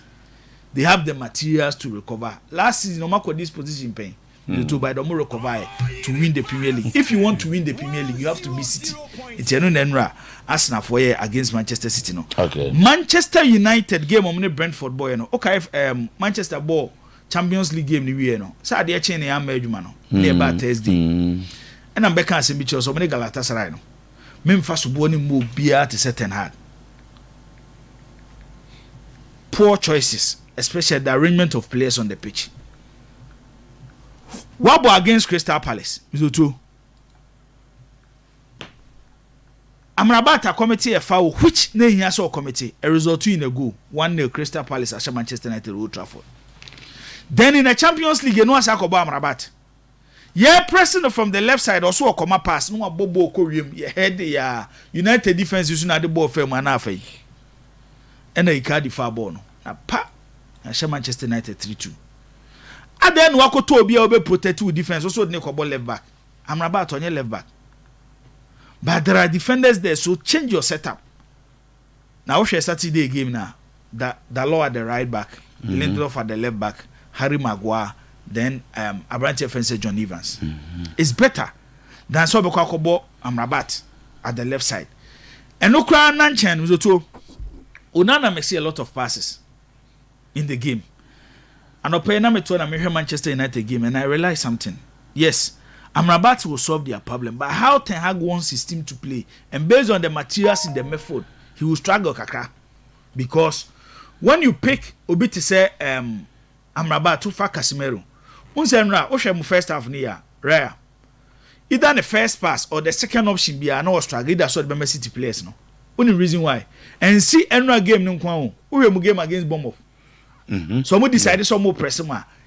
They have the materials to recover. Last season, no matter this position pain, to buy the more recover to win the Premier League. If you want to win the Premier League, you have to be City. It's Enra Arsenal for against Manchester City. No. Okay. Manchester United game on the Brentford boy. No. Okay, Manchester ball Champions League game ni we no. Sa de chain ya majuma no. Near Thursday. And I'm back and say bicho so many Galatasaray no. Memfa so bo ni mo bia to certain hard. Poor choices. Especially the arrangement of players on the pitch. What about against Crystal Palace? Mizoto. Amrabat committee a foul which name he saw committee a result in a goal 1-0 Crystal Palace at Manchester United Old Trafford. Then in the Champions League, you know Asakoba Amrabat. Yeah, pressing from the left side also a comma pass. No bobo Korean. You head the United defense using the ball for Manafe. And a card the far ball. A pa. Manchester United 3-2. And then wako to be able to protect with defense. Also, the ball left back. Amrabat on your left back. But there are defenders there, so change your setup. Now, we Saturday game now. The law at the right back, Lindelof at the left back, Harry Maguire, then Abrante Fencer, John Evans. It's better than Sobeko Amrabat at the left side. And Okra Nanchan was to Onana makes a lot of passes in the game. And I Manchester United game and I realized something. Yes, Amrabat will solve their problem, but how Ten Hag wants his team to play, and based on the materials in the method, he will struggle kakra. Because when you pick Obi to say Amrabat to fa Casemiro, unsenra o first half near rare. either the first pass or the second option be no struggle that's what the City players no only reason why and see another game no kwa we game against Bournemouth so we decided some more press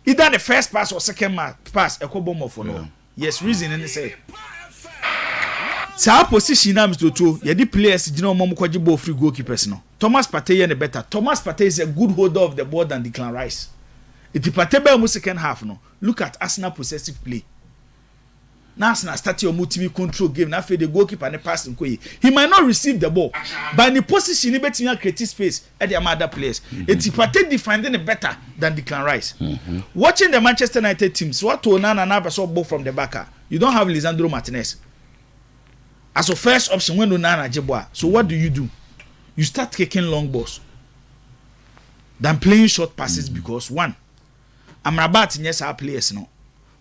either the first pass or second pass e ko Bournemouth no yes reason and say sa position na Mr. Otuo ye the players gina omom kwaje ball free goalkeepers no Thomas Partey the better Thomas Partey is a good holder of the ball than Declan Rice if Partey be mu second half no look at Arsenal possessive play now Arsenal start your multi control game now for the goalkeeper and the passing he might not receive the ball but in the position he betting create space at the other players if Partey defending it better than Declan Rice watching the Manchester United teams what to Onana now so ball from the backer you don't have Lisandro Martinez as a first option when Onana jeboa so what do? You start kicking long balls than playing short passes because one Amrabat yes our players no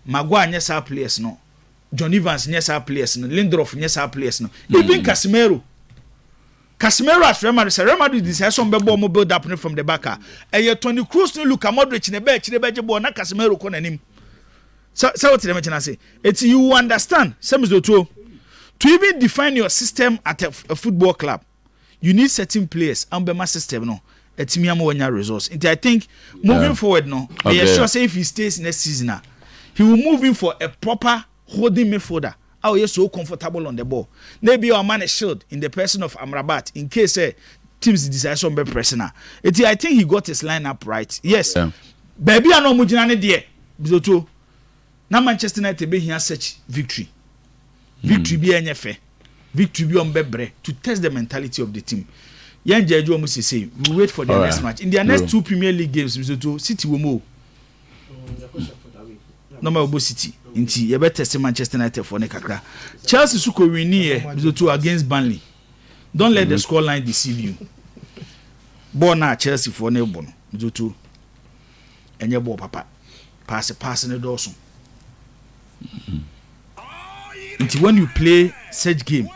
Maguire yes our players no John Evans yes our players no Lindelof yes our players no even Casemiro as Real Madrid this has some ball build up from the backer and you Toni Kroos no Luka Modric in the bench ball na Casemiro ko nanim so what the mention I say it's you understand some is the two to even define your system at a football club you need certain players and be my system no etimi am wanya results and I think moving forward no I sure say if he stays next season he will move in for a proper holding midfielder how he so comfortable on the ball maybe your man a shield in the person of Amrabat in case teams decide some be personal I think he got his lineup right yes baby I no mujina ne there bizoto na Manchester United be here search victory be enyefe victory be on bebre to test the mentality of the team yan jeju omo say we wait for the next match in their next two Premier League games bizoto City wo mo no ma obo City inti ye better test Manchester United for ne kakra Chelsea su ko win here bizoto against Burnley don't let the score line deceive you ball na Chelsea for ne bo no bizoto enye ball papa pass ne do so until when you play such game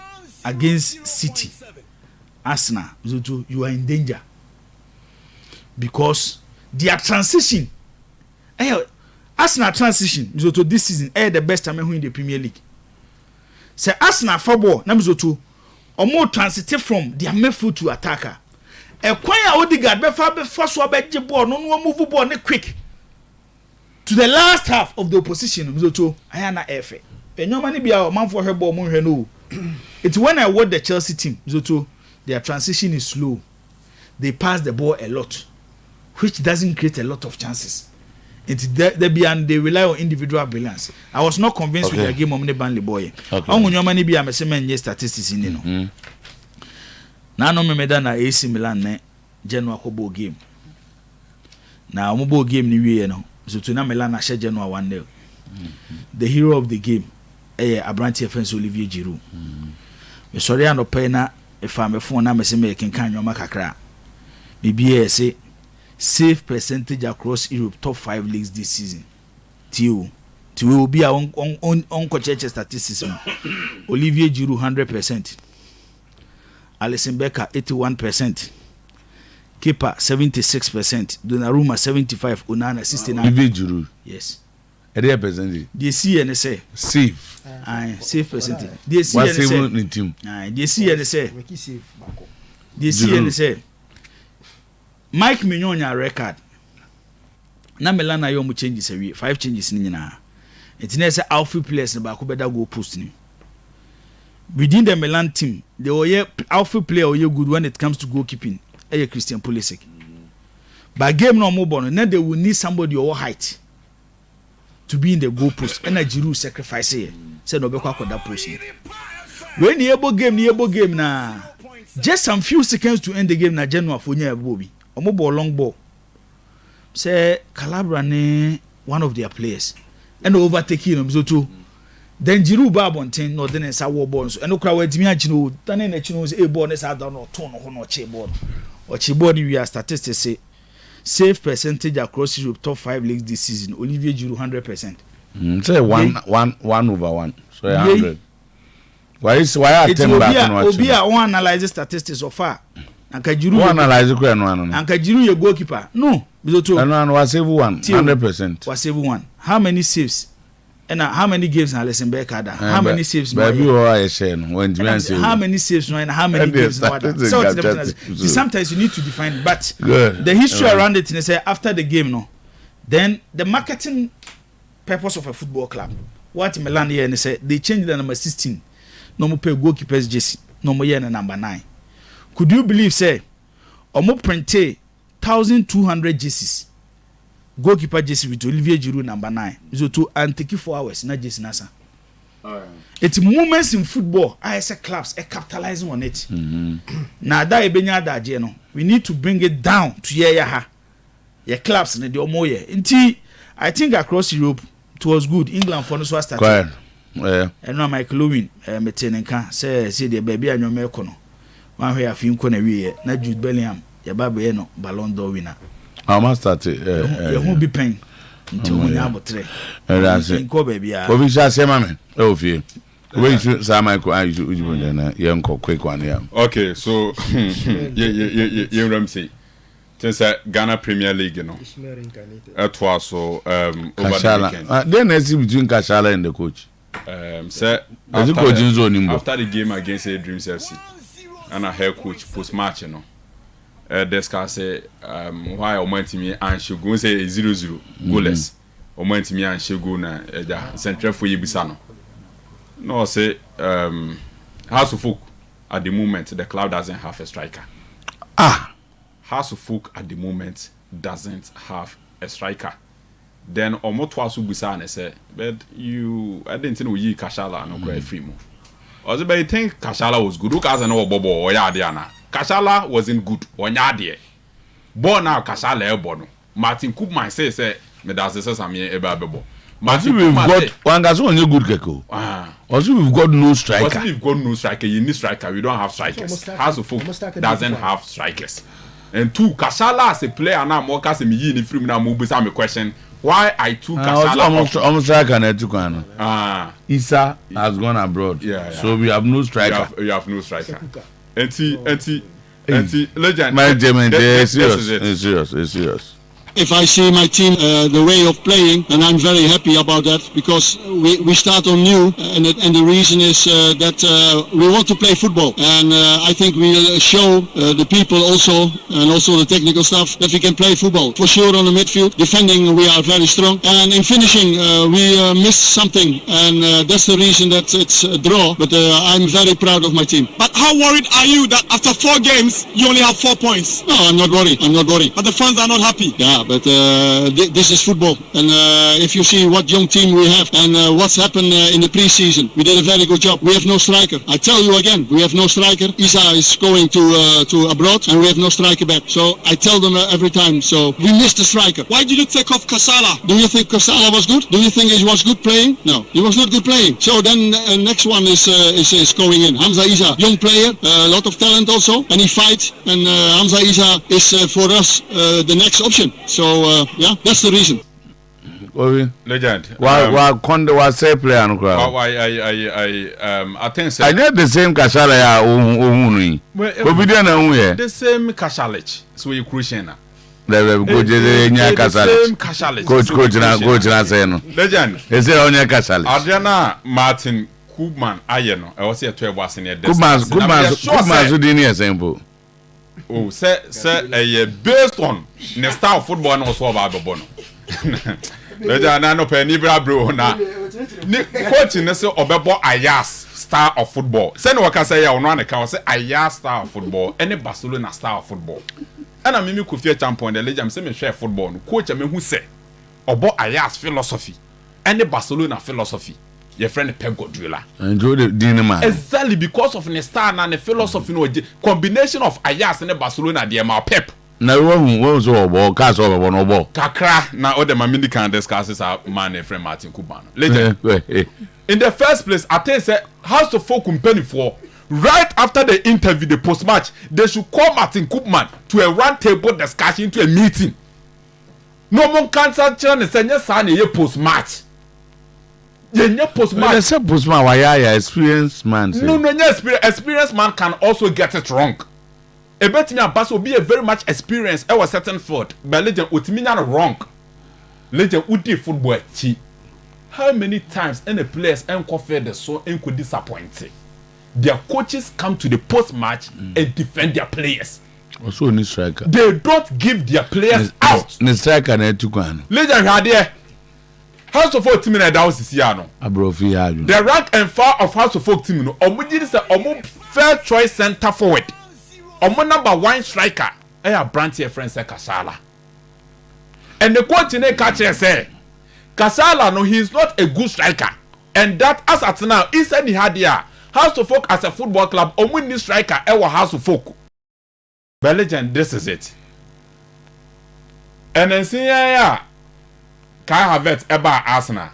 against City, Arsenal, you are in danger because their transition, Arsenal transition, this season, the best time in the Premier League. Say Arsenal football, or more transitive from their midfield to attacker. A quiet Odegaard, before so bad ball, no move ball, quick to the last half of the opposition. I am not effort. And no money be our man for her ball no. It's when I watch the Chelsea team, their transition is slow. They pass the ball a lot, which doesn't create a lot of chances. They rely on individual brilliance. I was not convinced with the game of the Burnley boy. No money be a statistics in no. Now no me na AC Milan ne Genoa ko ball game. Now mo ball game ni wie no. So na Milan na share Genoa 1-0. The hero of the game Abranti offense Olivier Giroud. Me sorry an opay na if I'm a phone na me say me kenkan nyoma kakra. Me be say save percentage across Europe top 5 leagues this season. To be on coach statistics. Olivier Giroud 100%. Alisson Becker 81%. Keeper 76%. Donnarumma 75%. Onana 69%. Olivier Giroud. Yes. Ede percentage. They see and say save. Save percentage. They see and say. They see and say. They see and say. Mike Mignon your record. Na Milan na yomu changes away. 5 changes ni nyina. It na say outfield players na ba ko beda go post ni. Within the Milan team, they were outfield player or good when it comes to goalkeeping. Christian Pulisic. But game no more born, then they will need somebody over height to be in the goal post. And a Giroud sacrifice here. Say no be kwa that post. When the able game na just some few seconds to end the game na Genoa for nya Bobby. Omo ball long ball. Say Calabria ne one of their players. And overtaking him so too. Then Giroud ba bonten no den sa wo ball so. And okra wa timi agino tane na chino say e ball ne sa down no turn no che ball. Or che ball we are statistics say save percentage across Europe top 5 leagues this season. Olivier Giroud 100%. Say 1/1. So 100. Why are 10 back no? Obi a one analyze statistics so far. Anka Giroud one analyze ko no ano. Anka Giroud your goalkeeper. No, bizoto. No was save 100%. Was save 1. How many saves And how many games na listen back ada? How many saves no? Baby, I share no. When how many saves no and how many games no? So sometimes you need to define. But the history around it, say after the game, no, then the marketing purpose of a football club. What Milan here and say they changed the number 16. No more pay goalkeepers jersey. No more year number 9. Could you believe say? Omo printe 1,200 jerseys. Goalkeeper jersey with Olivier Giroud number 9. So to and take 4 hours, not jersey nasa. It's moments in football. I say clubs are capitalizing on it. Now that ebenya da je no, we need to bring it down to ya clubs na the omo ye. Nti I think across Europe it was good. England for no so start. Yeah. And now Michael Owen metenenka say the baby anyome ekono. One way afin ko na wie na Jude Bellingham ya baba ye no Ballon d'Or winner. I must start it. You won't be paying until we have 3. That's it. Go baby. We shall say, mamma. Oh, fear. We should say, Michael, I young quick one. Yeah. Okay, so you Ramsey. Since Ghana Premier League, you know, Otuo so over the weekend. Then I see between Kashala and the coach. Sir, after the game against the Dreams FC, and a head coach post match, you know. Discuss say why Omentimi and Shogun say 0-0 goalless. Omentimi and Shogun na central for Yibisano. No say House of Folk at the moment the club doesn't have a striker. House of Folk at the moment doesn't have a striker. Then Omotwasu Busane say, but I didn't know you Kashala no cry free mo. Also, but you think Kashala was good? Look as I know Bobo or Yadiana. Kashala wasn't good. Onyadie. Born now Kashala ebono. Martin Koopman say me das say Samie ebabebo. Martin we've got one guy's only good gecko. Also we've got no striker. Also we've got no striker. You need striker. We don't have strikers. House of Folk doesn't have strikers. And 2 Kashala as a player now more case me yi ni free now mo be me question why I took Kashala almost striker na tukano. Isa has gone abroad. Yeah. So we have no striker. You have no striker. Anti legend. Management is serious. If I see my team, the way of playing, and I'm very happy about that because we start on new, and the reason is that we want to play football, and I think we'll show the people also, and also the technical staff, that we can play football. For sure on the midfield, defending we are very strong, and in finishing we missed something, and that's the reason that it's a draw, but I'm very proud of my team. But how worried are you that after 4 games, you only have 4 points? No, I'm not worried. But the fans are not happy. Yeah. But this is football, and if you see what young team we have and what's happened in the pre-season, we did a very good job. We have no striker. I tell you again, we have no striker. Isa is going to abroad, and we have no striker back. So I tell them every time. So we missed the striker. Why did you take off Kasala? Do you think Kasala was good? Do you think he was good playing? No, he was not good playing. So then next one is going in. Hamza Isa, young player, a lot of talent also, and he fights. And Hamza Isa is for us the next option. So yeah, that's the reason. Legend. Why Conde was a player no crowd? I think I get the same Kashala ya ohunu. We be there na here. The same Kashalich. So you crucial. The same Kashalich. Coach na say no. Legend. Is there only Kashalich? Adriana Martin Koopman ayeno. I was here 12 was in there. Koopman so dini example. Oh, say based on the style of football and also about Bono. No penny bro na. Coaching say Obebo Ayas star of football. Say no can say ya one can say Ayas star of football. Any Barcelona star of football. And I mean Otuo-Acheampong the legend say me share football. Coach me who say Obo Ayas philosophy. Any Barcelona philosophy. Your friend Pep Guardiola. Enjoy the dinner. Exactly because of the style and the philosophy, no combination of Ajax and Barcelona. The Pep. Now one was over cast over one over. Kakra now all the mamini can discuss is our man friend Martin Koopman. Legend. In the first place, I tell you, House of Folk company for right after the interview, the post match, they should call Martin Koopman to a round table discussion, to a meeting. No one can say and say yes, son, post match. Postman. Postman, why experienced man? No, experienced man can also get it wrong. A better pass will be a very much experienced at a certain field. But legend Utimian wrong. Legend Uti football chi. how many times any players fed the so could disappoint? Their coaches come to the post match and defend their players. Also, ni striker. They don't give their players out. Ni striker na etukwan. Legend had there. House of Folk team in the house is here no. Abrofi haju. The rank and file of House of Folk team no. Omujiri say omu fair choice center forward. Omu number 1 striker. Eya brand here friend say Kasala. And the coach in the catcher say Kasala no, he is not a good striker. And that as at now, inside the had here, House of Folk as a football club, omu ni striker ewa House of Folk. But legend, this is it. And then see yeah. Kai Havertz eba Arsenal.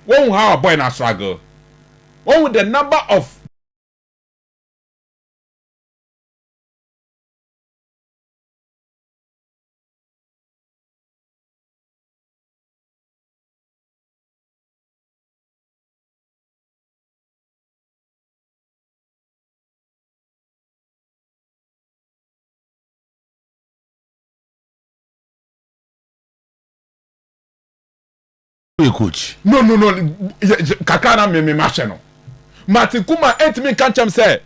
When we have a boy in a struggle. When with the number of coach. no. Kakana me match no. Martin Kuma me can't say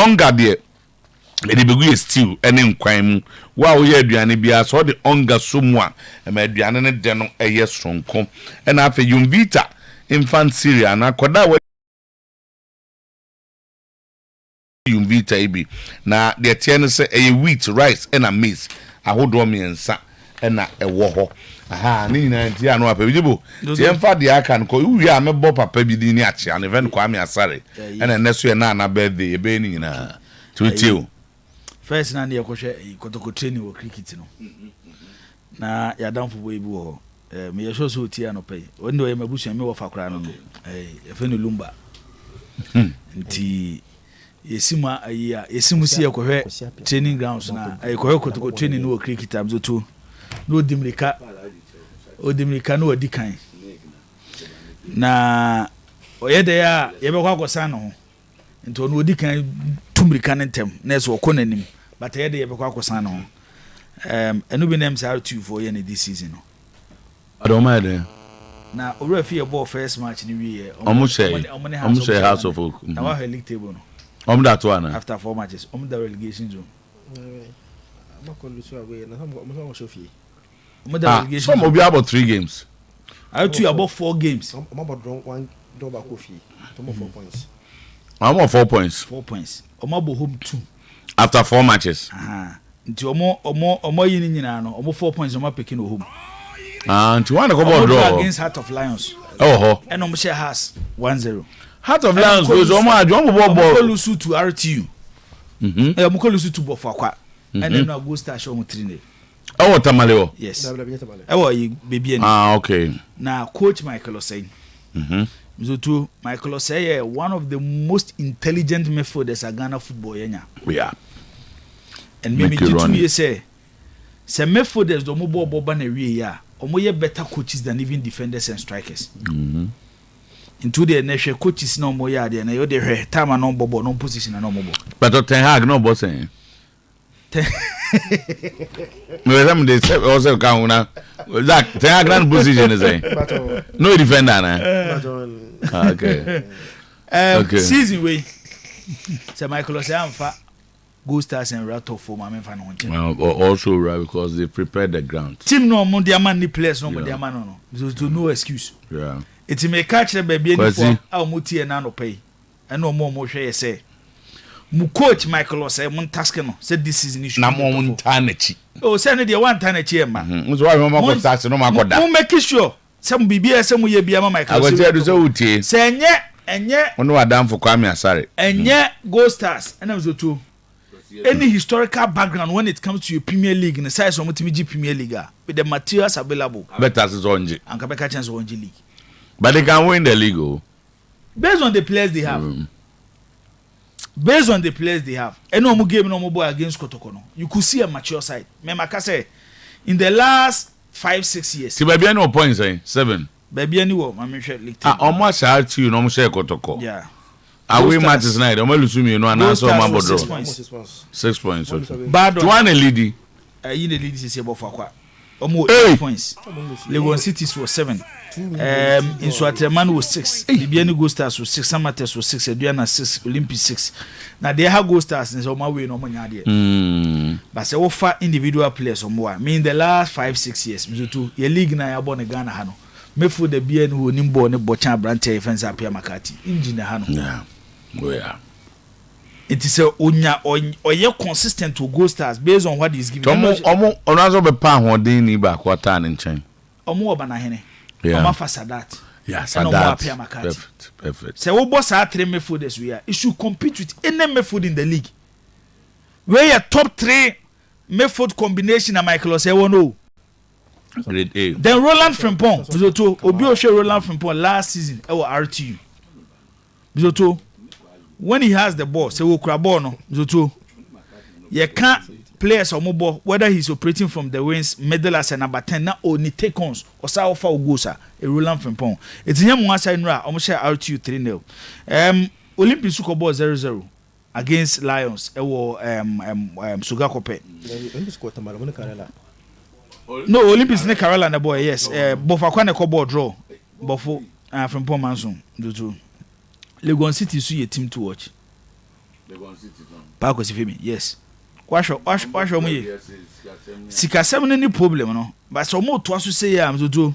onga de ede begu ye stew ene nkwan mu wa wo ye aduane bia so de onga so mu a ma aduane ne de no eye sonko ena afa Yumvita infant cereal na koda wa Yumvita ibi na de tie no se eye wheat rice ena maize ahodo miensa ena ewo ho aha ni nyina nti anu apa bijibo ti emfa de aka nko wi a mebo papa bi di ni achia ne ven kwa me asare ena neso ye na birthday ebe ni nyina tutiu first na ne yakohwe kotoko training wo cricket no na ya dan fubo ebi wo me ye so so ti anopai wonde o ye mabusu me wo fakora no efe no lumba nti yesima ayi yesimu si yakohwe training grounds na yakohwe kotoko training no cricket amzo to no odimrika no odikan na oyede ya yebekwa akosan no nti no odikan tumrika ntem na eso okonanim but oyede yebekwa akosan no enu bi nem sa two for ye this season no adomade na owura fi ball first match ni wi omo house of folk na wa league table no that one after 4 matches the relegation zone some will be about 3 games. I two about 4 games. I'm about one double coffee. 4 points. I'm on 4 points. 4 points. I'm about home 2 after 4 matches. Nti omo yin nyina no omo 4 points omo picking home. Nti one go draw against Heart of Lions. And omo share has 1-0. Heart of Lions goes omo adwo ball lose to RTU. Omo ko lose to Bofakwa. And then no go start show 3-0. Tamaleo. Yes. Baby. Okay. Now, Coach Michael Osei. Mzoto Michael Osei, one of the most intelligent methoders at Ghana football. Yeah. And maybe 2 years say methoders do more boba na ya. Omo better coaches than even defenders and strikers. Into the national coaches no more ya there na yo de time no bobo no position no more. But Ten Hag no boss eh. Me say also can una Zach Ten Hag no position is eh. No defender na. Okay. Season way. Say Michael Osei amfa Go Stars and Rattle for my fan on. Also right because they prepared the ground. Team no more their man players no more their man no. There's no excuse. Yeah. It may catch the baby any for our muti and no pay. And no more share say. Mu coach Michael Osei mun task no said this season issue. Na mo mun tanechi. Oh, say no dey one tanechi ma. Mo so why mo go task no ma go da. Mo make sure some bibia say mo ye bia ma Michael Osei. I go tell you so utie. Say enye ono adam for Kwame Asare. Enye Go Stars and am so too. Any historical background when it comes to your Premier League in the size of Motimi Premier League with the materials available. Better as Onji. And can make chance of Onji League. But they can win the league. Based on the players they have. Based on the players they have. And no more game no more boy against Kotokono. You could see a mature side. Memaka say in the last 5-6 years. See baby no points 7. Baby anyone, my share league. Almost hard to no share Kotoko. Yeah. Away matches night. I'm lose me no and so man bodro. 6 points. Bad one a lead. You the lead is about Fakwa. Almost 8 points. Legon Cities was 7. In Swaterman was 6. Libiani Go Stars was 6. Samates was 6. Adriana 6. Olympic 6. Now they have Go Stars in some way no money. But say offer individual players or more. Me in the last 5-6 years, Mzutu, your league na ya born Ghana hano. Me for the BN who nimbo ne bochan brante defense apia makati. Engine hano. Yeah. Oh yeah. It is a oye consistent to Go Stars based on what is given. Omo onazo be pa hodin ni ba kwata ne nchen. Omo oba na hene. Yeah. Omo fa Sadat. Yeah, Sadat. Perfect. Say we boss our 3 midfielders we are. It should compete with any midfield in the league. Where your top 3 midfield combination and Michael Osei no. Grade A. Then Roland Frimpong. Bizoto obi o share Roland Frimpong last season e RTU. Bizoto when he has the ball, say we kura ball no. Bizoto you can't players or mobile whether he's operating from the wings, middle as a number 10 na only take ons or sa offer ugosa a Roland Frimpong. It's him one side nra almost share RTU 3-0. Olympic Super Bowl 0-0 against Lions. Sugakope. No, Olympics ne Kerala na boy, yes. Bofakwa ne ball draw. Bofo from Pomanson. Legon City su ye team to watch. Park was Femi, yes. Wash me. Sikasem any problem, no. But so more to us to say, I'm to do.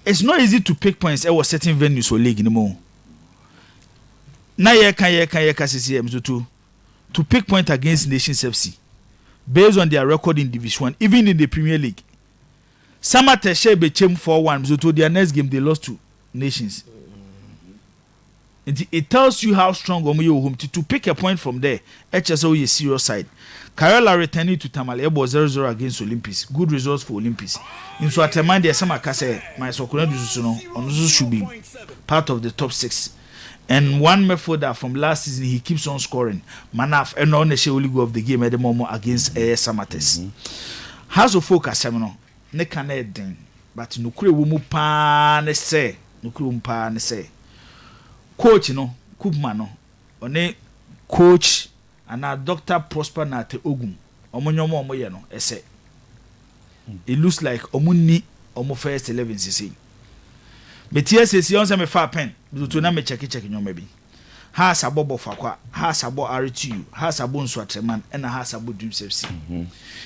It's not easy to pick points at certain venues or league anymore. Na ye can to pick point against Nations FC based on their record in Division 1, even in the Premier League. Sometymer became 4-1, so to their next game they lost to Nations. It tells you how strong Omo home to pick a point from there. HSO is serious side. Karola returning to Tamale 0-0 against Olympics. Good results for Olympics. In so at a mind there some akase my Sokuna should be part of the top 6. And one midfielder from last season he keeps on scoring. Manaf and on the only go of the game at the moment against Samates. House of Folk Asemno ne kanedin but nukure wumu pa ne se coach no Kupman no one coach and Dr. Prosper Nate Ogum omonyomo omoye no ese it looks like omuni omo first 11 cc but yes esi on me fa pen to na me check nyoma bi ha sabo bofakwa ha sabo RTU ha sabo Nswatreman and ha sabo Dreams FC.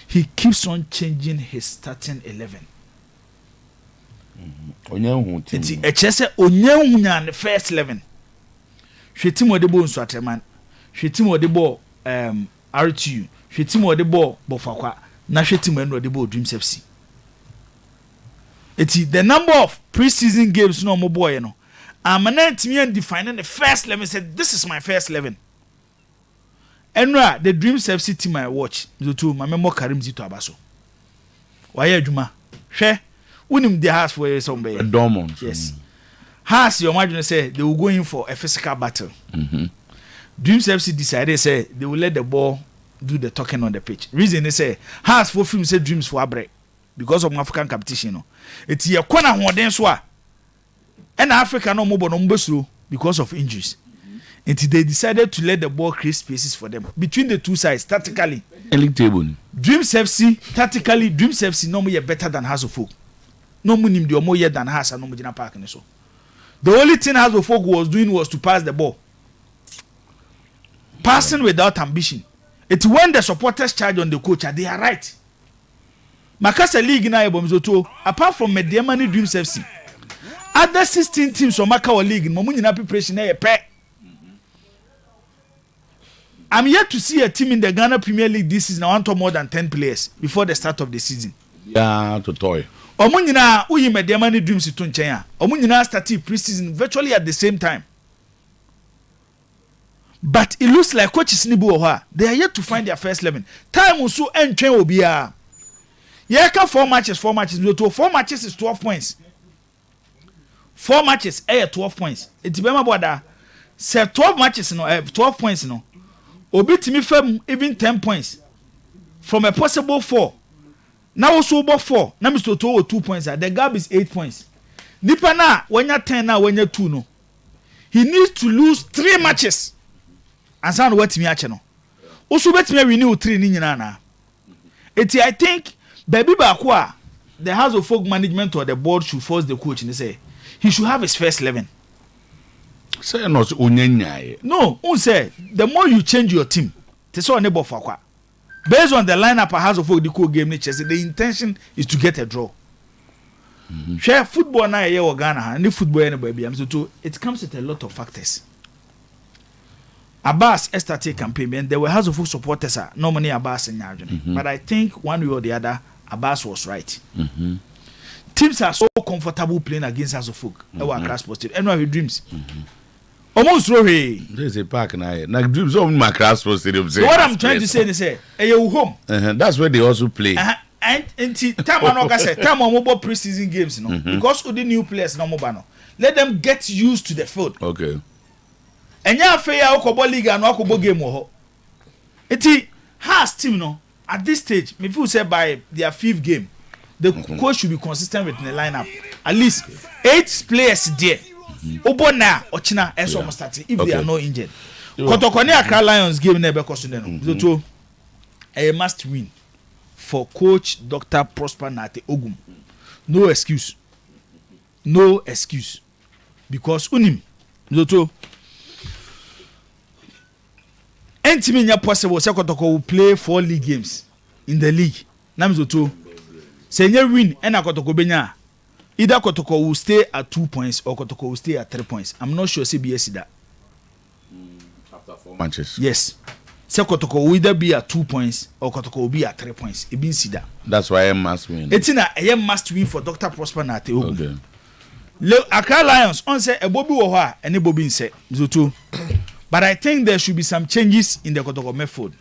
He keeps on changing his starting 11. Onyanhu team. Enti echese onyanhu nya the first 11. Hwetimo de bo Nswatreman, hwetimo de bo RTU, hwetimo de bo bofakwa, na hwetimo eno de bo Dreams FC. Eti the number of preseason games no mo boy no. I'm defining the first 11. Said this is my first 11. Enra the Dreams FC team I watch. Zoto my memo Karim Zito Abaso. Why Juma? She unim the house for somebody. Dormont. Yes. Has your imagine say they will go in for a physical battle. Dreams FC decided say they will let the ball do the talking on the pitch. Reason they say has for film say Dreams for Abre because of African competition. No. It's your corner hoden so. And Africa no more no because of injuries. Until they decided to let the ball create spaces for them between the two sides tactically. League table. Dreams FC tactically Dreams FC no more better than House of Folk. No more nim the more than House and no more Park and so. The only thing House of Folk was doing was to pass the ball. Passing without ambition. It's when the supporters charge on the coach, they are right. Makasa League na Ebomzoto, apart from Mediamani Dreams FC. Other 16 teams from Makawa League in Momunyina preparation na yepe. I'm yet to see a team in the Ghana Premier League this season want more than 10 players before the start of the season. Yeah, to toy. Omunyina uyi Mediamani Dreams to nchenya. Omunyina started pre-season virtually at the same time. But it looks like coaches Nibu Oha, they are yet to find their first 11. Time will so entren obia. Yeka 4 matches. 4 matches is 12 points. 4 matches, 12 points. It's bema boda. Say 12 matches, 12 points, no. Obi timi fam even 10 points from a possible 4. Now also about 4. Now Mr. Otuo 2 points. The gap is 8 points. Nipa na when you're 10 now when you're 2 no. He needs to lose 3 matches. And sound what me ache no. Also bet me renew 3 ni nyina na. Eti I think baby bakwa the House of Folk management or the board should force the coach and say he should have his first 11. Say not unyanya. No, say the more you change your team, that's all neighbor for kwa. Based on the lineup a House of Folk the cool game nature, the intention is to get a draw. Share football na ye or Ghana and the football anybody am so it comes with a lot of factors. Abbas started campaign and there were House of Folk supporters no money Abbas in Yarden. But I think one way or the other Abbas was right. Teams are so comfortable playing against House of Folk. Our class posted. And what Dreams. Almost rohe. There's a park now. Like Dreams on my class posted. What I'm trying to say is hey, you home. That's where they also play. And time on say time on mobile preseason games, no. Because of the new players no mobile. Let them get used to the field. Okay. And ya fair Okobo League and Okobo game wo. Eti has team no at this stage, me feel say by their 5th game. The coach should be consistent with the lineup. At least 8 players there. Obona Ochina and so starting if they are not injured. Kotokone Accra Lions game never cost them. So a must win for coach Dr. Prosper Nate Ogum. No excuse. No excuse. Because unim Zoto entimi nya possible say Kotoko will play 4 league games in the league. Namzoto say nya win and Kotoko benya. Either Kotoko will stay at 2 points or Kotoko will stay at 3 points. I'm not sure CBS that. After 4 matches. Yes. Say Kotoko will either be at 2 points or Kotoko will be at 3 points. It means that. That's why I must win. It's in a must win for Dr. Prosper Nate. Okay. Accra Lions on say a Bobby Woha and a Bobby say Zoto. But I think there should be some changes in the Kotoko method.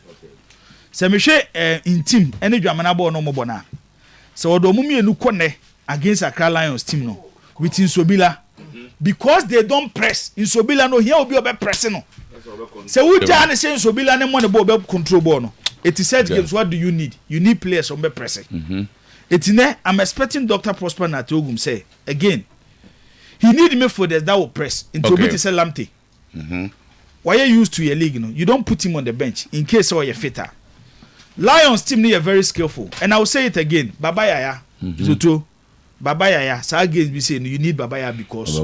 So me share in team any Jamanabo no mobona. So the mummy no kone against Accra Lions team no with Insobila because they don't press Insobila no here will be a pressing no. So we just say Insobila no money ball control ball no. It is set games. What do you need? You need players on be pressing. It's in there. I'm expecting Dr. Prosper Natogum say again. He need me for this that will press into okay. Say Lamte. Why are you used to your league? You don't put him on the bench in case you're fitter. Lions team are very skillful, and I will say it again. Baba Yaya, Zoto, Baba Yaya. So again, we say you need Baba Yaya because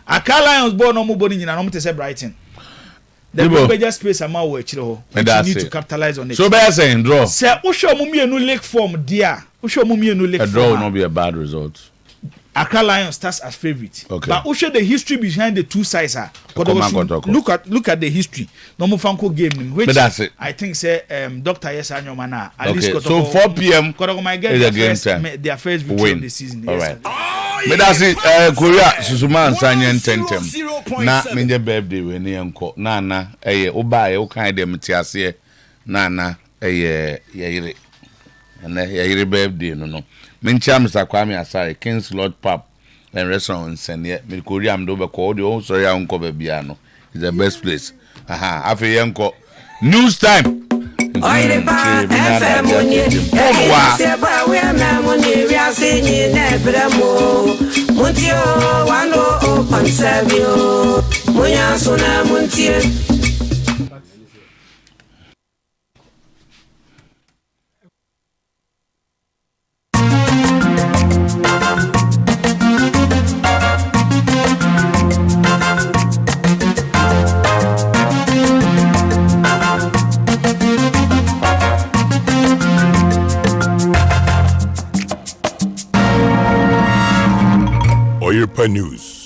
Accra Lions born no more born in an to say Brighton. The bigger space amount where you need to capitalize on it. So better saying draw. Say Usho Mummy no lake form dear. Usho Mummy no lake form. A draw will not be a bad result. Accra Lions starts as favorite. Okay. But also the history behind the two sides are. Look at the history. No more Fanko game which that's it. I think say Dr. Yes Anyomana at okay. least so 4 p.m. might get their first victory of the season. All right. But that's it. Korea Susuma and Sanyan Tentem. Na minje birthday we ni enko. Na oba ye o kan dem tiase na yire. And yire birthday no. Mincham Mr. Kwame Asare, King's Lord Pub and Restaurant in Senya. Korea am do be called you sorry unko bebiano. It's the best place. After yanko. News time. Oyerepa FM Oyerepa News.